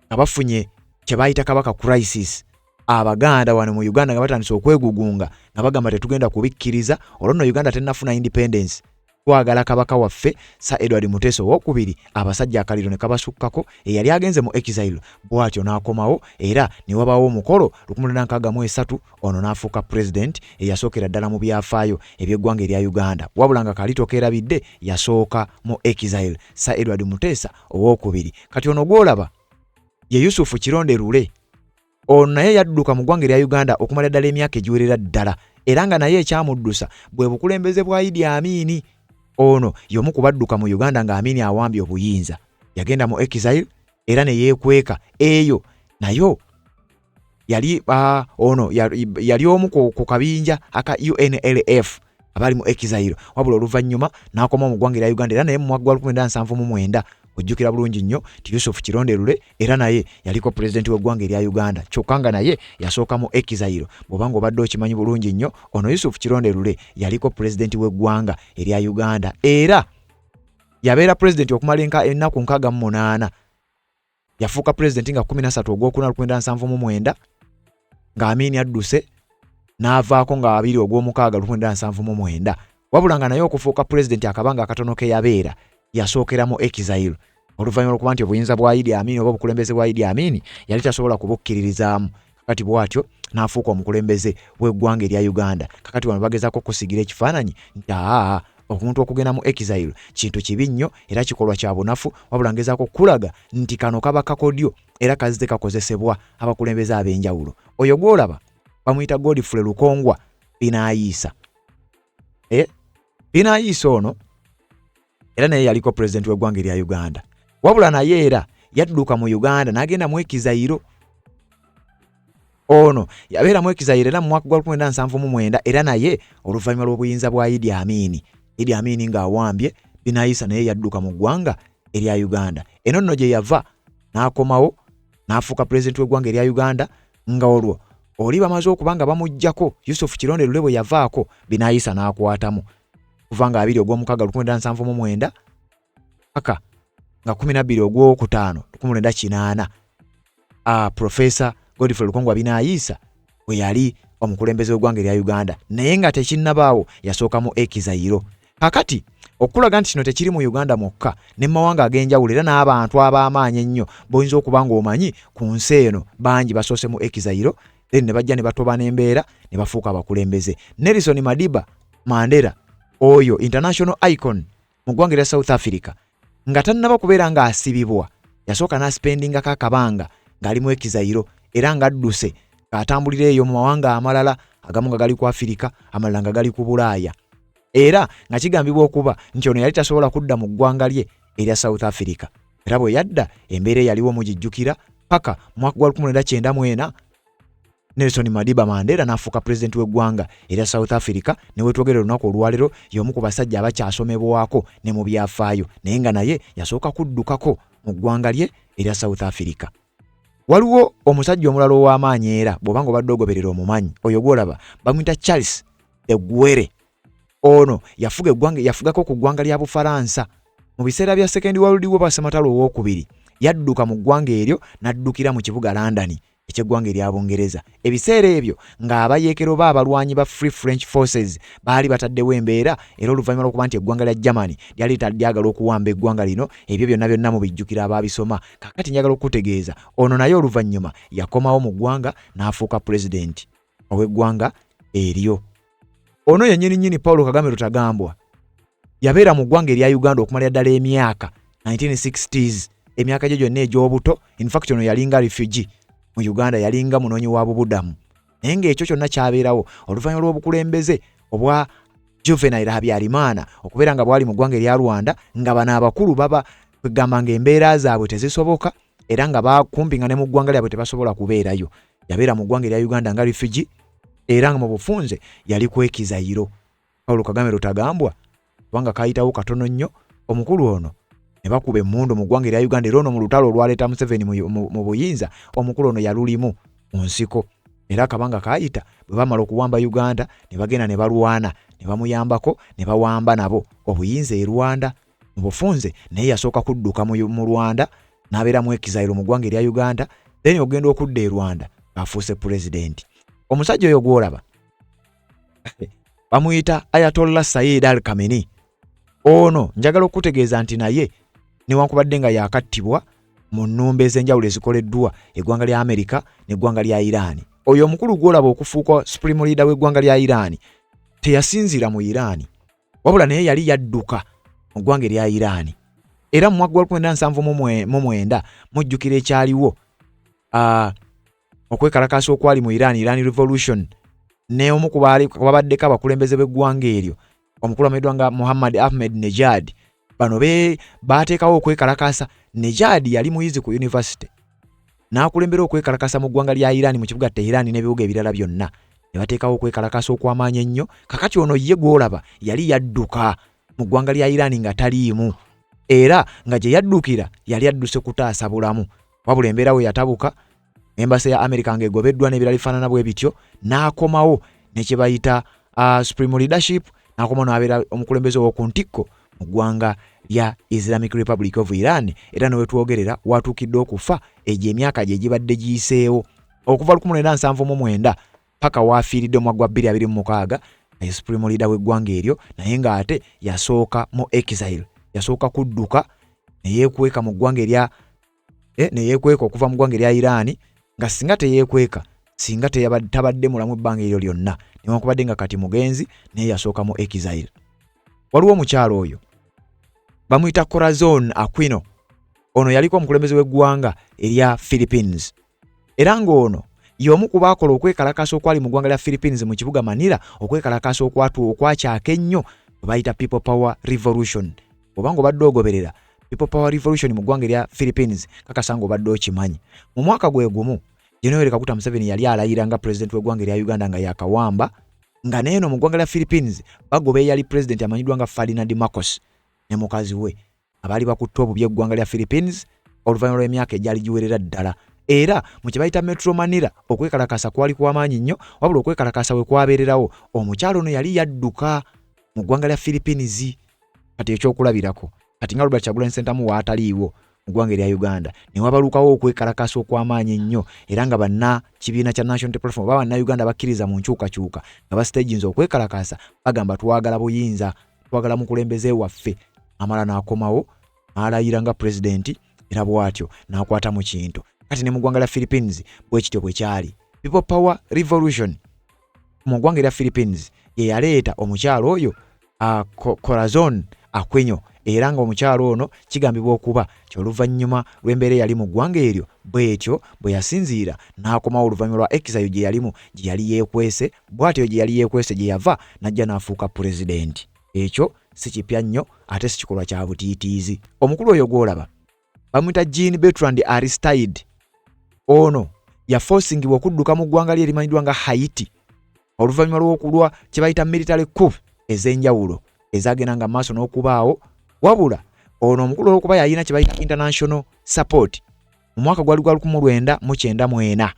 nga bafunye kye bayita kabaka crisis, Abaganda wano mu Uganda nga batandise okwegugunga nga bagamba tetugenda kubikkiriza, olwo Uganda tennafuna independence, twagala kabaka waffe Sir Edward Muteesa owookubiri. Abasajja akaliro ne kabasukkako, eyali agenze mu exile bw'atyo n'akomawo, era ne wabaawo omukolo 1963 ono n'afuuka president eyasookera ddala mu byafaayo eby'eggwanga erya Uganda, wabula nga Kalito Keerabidde yasooka mu exile. Sir Edward Muteesa owookubiri. Kati ono gw'olaba ye Yusufu Kironde Lule, ono naye yadduka mu ggwanga erya Uganda okumala ddala emyaka egiwerera ddala, era nga naye ekyamuddusa bwe bukulembeze bwa Idi Amini. Ono y'omu ku badduka mu Uganda nga Amini awambye obuyinza, yagenda mu exile era ne yeekweka eyo nayo yali ono yali omu ku kabinja aka UNLF abali mu exile, wabula oluvannyuma n'akoma mu ggwanga erya Uganda, era naye mu mwaka gwa 1979 ojjukira bulungi nnyo ti Yusufu Kironde Lule era naye yaliko pulezidenti w'eggwanga erya Uganda, kyokka nga naye yasooka mu exile. Bw'obanga obadde okimanyi bulungi nnyo, ono Yusufu Kironde Lule yaliko pulezidenti w'eggwanga erya Uganda, era yabeera pulezidenti okumala ennaku 68. Yafuuka pulezidenti nga 13 ogwokuna 1979 nga Amini adduse n'avaako nga 2 ogw'omukaaga 1979, wabula nga naye okufuuka pulezidenti akabanga akatono ke yabeera yasookera mu exile oluvannyuma lw'okuba nti obuyinza bwa Idi Amini oba obukulembeze bwa Idi Amini yali tasobola kubukkiririzaamu. kati bwatyo n'afuuka omukulembeze w'eggwanga erya Uganda. Kakati wano bagezaako kusigira ekifaananyi nti omuntu okugenda mu exile kintu kibi nnyo era kikolwa kya bunafu, wabula ngezaako kulaga nti kano kaba kakodyo era kazite kakozesebwa abakulembeze ab'enjawulo. Oyo gw'olaba bamuyita Godfrey Lukongwa Binaayisa. Binaayisa ono era naye yaliko president w'eggwanga erya Uganda, wabula naye era yadduka mu Uganda n'agenda mu exile. Ono yabeera mu exile era mu mwaka gwa 1979 era naye oluvannyuma lw'obuyinza bwa Idi Amin ng'awambye, Binaayisa naye yadduka mu ggwanga erya Uganda. Eno nno gye yava n'akomawo n'afuuka president w'eggwanga erya Uganda, nga olwo oli bamaze okuba nga bamuggyako Yusuf Kironde Lule bwe yavaako, Binaayisa n'akwatamu kuva nga 2 ogw'omukaaga 1979 paka nga 12 ogw'okutaano 1998 Professor Godfrey Lukongwa Binaayisa we yali omukulembeze w'eggwanga erya Uganda, naye nga tekinnabaawo yasooka mu exile. Kakati okulaga nti kino tekiri mu Uganda mwokka, ne mawanga ag'enjawulo era n'abantu ab'amaanyi ennyo boyinza okuba ng'omanyi ku nsi eno bangi basoose mu exile, then ne bajja ne batoba n'embeera ne bafuuka abakulembeze. Nelson Mandela oyo international icon mu ggwanga erya South Africa nga tannaba kubeera ng'asibibwa, yasooka n'aspendingako akabanga ng'ali mu exile era ng'adduse ng'atambulira eyo mu mawanga amalala, agamu nga gali ku Afirika, amalala nga gali ku Bulaaya, era nga kigambibwa okuba nti ono yali tasobola kudda mu ggwanga lye erya South Africa. Era bwe yadda embeera yaliwo mugijjukira paka mwaka gwa 1994 Nelson Mandela n'afuuka president w'eggwanga erya South Africa, ne wetwogera olunaku olwalero y'omu ku basajja abakyasomebwako ne mu byafaayo, naye nga naye yasooka kuddukako mu ggwanga lye erya South Africa. Waliwo omusajja omulala ow'amaanyi era bw'obanga obadde ogoberera omumanyi, oyo gw'olaba bamuyita Charles de Gaulle. Ono yafugako ku ggwanga lya Bufalansa mu biseera bya Second World War Basematalo owookubiri. Yadduka mu ggwanga eryo n'addukira mu kibuga London eky'eggwanga erya Bungereza. Ebiseera ebyo ng'abayeekero b'abalwanyi ba Free French Forces baali bataddewo embeera era oluvannyuma lw'okuba nti eggwanga lya Germany lyali lyagala okuwamba eggwanga lino. Ebyo byonna mu bijjukira abaabisoma. Kakati njagala okutegeeza ono naye oluvannyuma yakomawo mu ggwanga n'afuuka president ow'eggwanga eryo. Ono yennyini Paul Kagame Rutagambwa yabeera mu ggwanga erya Uganda okumalira ddala emyaka 1960s, emyaka gye gyonna egy'obuto. In fact ono yalinga refugee mu Uganda, yalinga munoonyi wa bubudamu, naye ng'ekyo kyonna kyabeerawo oluvannyuma lw'obukulembeze obwa Juvenile Habyarimana okubeera nga bwali mu ggwanga erya Rwanda, nga bano abakulu baba kwegamba ng'embeera zaabwe tezisoboka era nga bakumpi nga ne mu ggwanga lyabwe tebasobola kubeerayo. Yabeera mu ggwanga erya Uganda nga refugee era nga mu bufunze yali ku exile. Paul Kagame Rutagambwa kubanga kayitawo katono nnyo, omukulu ono ne bakuba emmundu mu ggwanga erya Uganda era ono mu lutalo olwaleeta Museveni mu buyinza, omukulu ono yalulimu mu nsiko era akabanga kayita bwe bamala okuwamba Uganda ne bagenda ne balwana ne bamuyambako ne bawamba nabo obuyinza e Rwanda mu bufunze, naye yasooka kudduka mu Rwanda n'abeera mu exile mu ggwanga erya Uganda, then ogenda okudda e Rwanda afuuse president. Omusajja oyo gw'olaba bamuyita Ayatollah Sayyid al-Khamenei. Ono njagala okutegeeza nti naye newankubadde nga yakattibwa mu nnumba ez'enjawulo ezikoleddwa eggwanga lya Amerika n'eggwanga lya Iran. Oyo omukulu gw'olaba okufuuka supreme leader w'eggwanga lya Iran teyasinziira mu Iran, wabula naye yali yadduka mu ggwanga erya Iran. Era mu mwaka gwa 1979 mujjukira ekyaliwo okwekalakaasa okwali mu Iran Revolution, ne omu ku babaddeko abakulembeze b'eggwanga eryo omukulu amanyidwa nga Muhammad Ahmadinejad. Bano baateekawo okwekalakaasa. Nejad yali muyizi ku university n'akulembera okwekalakaasa mu ggwanga lya Iran mu kibuga Tehran n'ebibuga ebirala byonna. Ne bateekawo okwekalakaasa okw'amaanyi ennyo. Kakati ono ye gw'olaba yali yadduka mu ggwanga lya Iran nga taliimu, era nga gye yaddukira yali adduse kutaasa bulamu, wabula embeera we yatabuka embasa ya Amerika ng'egobeddwa n'ebirala bifaanana bwe bityo, n'akomawo ne kye bayita supreme leadership, n'akomawo n'abeera omukulembeze ow'oku ntikko mu ggwanga lya Islamic Republic of Iran. Era newetwogerera watuukidde okufa egyo emyaka gye gibadde giyiseewo okuva 1979 paka waafiiridde mu gwa 2026 naye supreme leader w'eggwanga eryo, naye ng'ate yasooka mu exile, yasooka kudduka neyeekweka mu ggwanga erya neyeekweka okuva mu ggwanga erya Iran, nga singa teyeekweka singa tabadde mulamu ebbanga eryo lyonna newankubadde nga kati mugenzi naye yasooka mu exile. Waliwo omukyalo oyo bamuyita Corazon Aquino. Ono yaliko omukulembeze w'eggwanga erya Philippines. Era ng'ono y'omu ku baakola okwekalakasa okwali mu ggwanga lya Philippines mu kibuga Manila, okwekalakasa okwakyaka ennyo bayita People Power Revolution. Obanga obadde ogoberera People Power Revolution mu ggwanga lya Philippines, kakasa ng'obadde okimanyi. Mu mwaka gwe gumu General Kaguta Museveni yali alayira nga president w'eggwanga lya Uganda nga yakawamba, nga neeno mu ggwanga lya Philippines bagobe yali president amanyiddwa nga Ferdinand Marcos ne mukazi we abali bakutte obubi eggwanga lya Philippines oluvannyuma lw'emyaka egyali giwerera ddala. Era mu kye bayita Metro Manila okwekalakasa kwali kw'amaanyi nnyo, wabula okwekalakasa we kwabeererawo omukyalo ono yali yadduka mu ggwanga lya Philippines. Kati ekyokulabirako kati nga Robert Kyagulanyi Ssentamu waataliiwo mu ggwanga lya Uganda ne wabalukawo okwekalakasa okw'amaanyi ennyo, era nga banna kibiina kya National Unity Platform baba Uganda bakkiriza mu nkyukakyuka nga bastaginze okwekalakasa bagamba twagala buyinza, twagala mukulembeze waffe. Amala n'akomawo n'alayira nga president era bw'atyo n'akwata mu kintu. Kati ne mu ggwanga lya Philippines bwe kityo bwe kyali. People Power Revolution mu ggwanga lya Philippines ye yaleeta omukyalo oyo Corazon Aquino, era nga omukyalo ono kigambibwa okuba kyoluvannyuma lw'embeera yali mu ggwanga eryo bw'etyo bwe yasinziira n'akomawo oluvannyuma lwa exile gye yalimu gye yali yeekwese, bw'atyo gye yali yeekwese gye yava n'ajja n'afuuka president. Ekyo si kipya nnyo ate si kikolwa kya butiitiizi. Omukulu oyo gw'olaba bamuyita Jean Bertrand Aristide. Ono yaforcingibwa okudduka mu ggwanga lye erimanyiddwa nga Haiti oluvannyuma lw'okulwa kye bayita military coup ez'enjawulo ezagenda nga maaso n'okubaawo, wabula ono omukulu olw'okuba yalina kye bayita international support mu mwaka gwali gwa 1994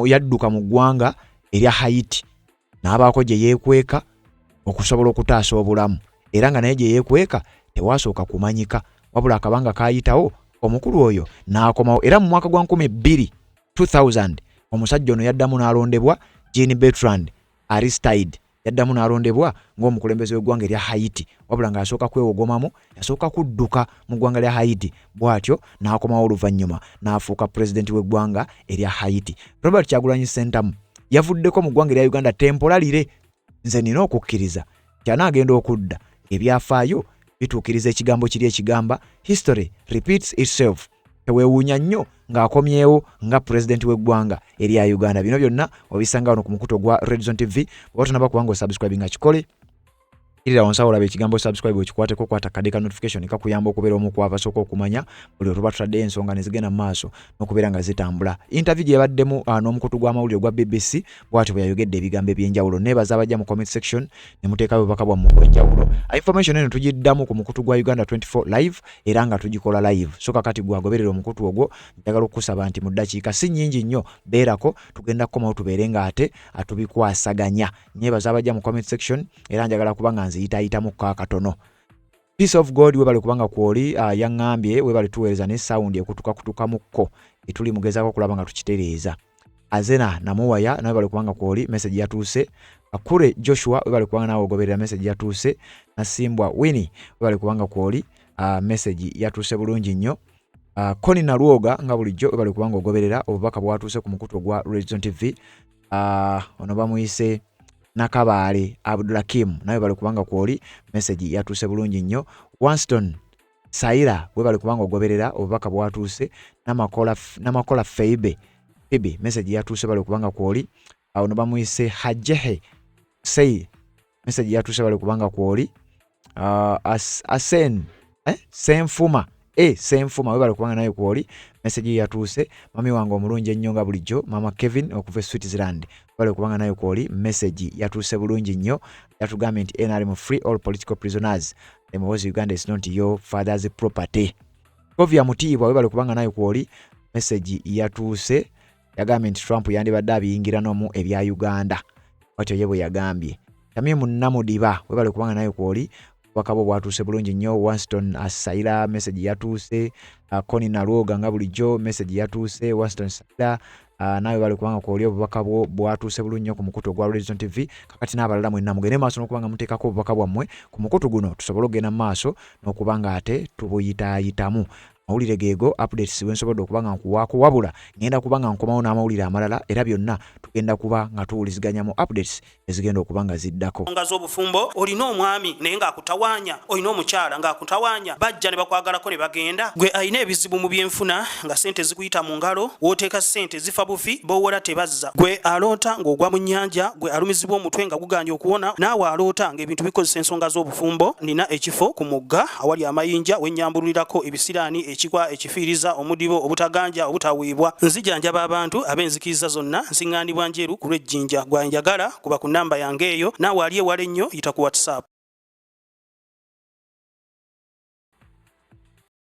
yadduka mu ggwanga erya Haiti n'abaako gye yeekweka okusobola okutaasa obulamu, era nga naye gye yeekweka tewasooka kumanyika, wabula akabanga kaayitawo omukulu oyo n'akomawo. Era mu mwaka gwa 2000 omusajja ono yaddamu n'alondebwa Jean Bertrand Aristide yaddamu n'alondebwa ng'omukulembeze w'eggwanga erya Haiti, wabula ng'asooka kwewogomamu, yasooka kudduka mu ggwanga lya Haiti, bw'atyo n'akomawo oluvannyuma n'afuuka president w'eggwanga erya Haiti. Robert Kyagulanyi Ssentamu yavuddeko mu ggwanga erya Uganda temporarire. Nze nina okukkiriza kyanaagenda okudda ebyafaayo bituukiriza ekigambo kiri ekigamba history repeats itself. Teweewuunya nnyo ng'akomyewo nga president w'eggwanga erya Uganda. Bino byonna obisanga wano ku mukuto gwa Red Zone TV. Bw'otanaba kubanga osubscribinga kikole irira onsawo olaba ekigambo subscribe okikwateko, kwata kade ka notification kakuyamba okubeera omu ku abasooka okumanya buli tuba tutadde ensonga ne zigenda mu maaso n'okubeera nga zitambula. Interview gye yabaddemu n'omukutu gw'amawulire gwa BBC bw'atyo bwe yayogedde ebigambo eby'enjawulo. Neebaza abajja mu comment section ne muteekayo obubaka bwammwe obw'enjawulo. Information eno tugiddamu ku mukutu gwa Uganda 24 live era nga tugikola live. So kakati gwagoberera omukutu ogwo njagala okusaba nti mu ddakiika si nnyingi nnyo beerako tugenda kukomawo tubeere nga ate atubikwasaganya. Neebaza abajja mu comment section era njagala kubanga nziyita mu katono. Peace of God webale kubanga kwoli yaŋŋambye webale tuweereza ne sound ekutukakutukamukko etuli mugezaako kulaba nga tukitereeza. Azena namuwaya nawe bale kubanga kwoli message yatuuse. Akure Joshua webale kubanga nawe ogoberera message yatuuse. Nasimbwa Winnie webale kubanga kwoli message yatuuse bulungi nnyo. Koni Naluoga nga bulijjo webale kubanga ogoberera obubaka bwatuuse ku mukutu gwa Red Zone TV. Ono bamuyise Nakabaale Abdulakim nawe bali kubanga kwoli message yatuuse bulungi nnyo. Winston Saira we bali kubanga ogoberera obubaka bwatuuse. Namakola Feibe message yatuuse bali kubanga kwoli. Ono bamuyise Hajehe Sei message yatuuse bali kubanga kwoli. Asen Senfuma Senfuma we bali kubanga naye kwoli message yatuuse. Mami wange omulungi ennyo nga bulijjo Mama Kevin okuva Switzerland bali kubanga nayo kwoli message yatuuse bulungi nnyo. Yatugambye nti NRM free all political prisoners. Emozi Uganda is not your father's property. Kovya Mutiibwa we bali kubanga nayo kwoli message yatuuse. Yagambye nti Trump yandibadde abiyingira n'omu ebya Uganda. Watyo ye bwe yagambye. Tamimu Namudiba we bali kubanga nayo kwoli bakabo bwatuuse bulungi nnyo. Winston Saira message yatuuse. Koni Naluoga nga bulijjo message yatuuse. Winston Saira nawe bali kubanga kwoli obubaka bwatuuse bulungi nnyo ku mukutu gwa Red Zone TV. Kakati n'abalala mwenna mugende maaso n'okubanga muteekako obubaka bwammwe ku mukutu guno tusobole okugenda mu maaso n'okubanga ate tubuyitaayitamu. mawulire geego updates wensobodde okuba nga nkuwaako wabula ngenda kuba nga nkomawo n'amawulire amalala era byonna tugenda kuba nga tuwuliziganya mu updates ezigenda okuba nga ziddako. Nga z'obufumbo olina omwami naye ng'akutawaanya, olina omukyala ng'akutawaanya, bajja ne bakwagalako ne bagenda. Gwe alina ebizibu mu byenfuna nga sente zikuyita mu ngalo, w'oteeka sente zifa bufi b'owola tebazza. Gwe aloota ng'ogwa mu nnyanja, gwe alumizibwa omutwe nga guganja okuwona, naawe aloota ng'ebintu bikozesa ensonga z'obufumbo. Nina ekifo ku mugga awali amayinja wennyambulirako ebisiraani, ekikwa, ekifiiriza, omudibo, obutaganja, obutaweebwa. Nzijanjaba abantu ab'enzikiriza zonna, nsiŋŋaanibwa njeru ku lw'ejjinja. Gwanjagala kuba ku nnamba yange eyo, naawe ali ewala ennyo yita ku WhatsApp.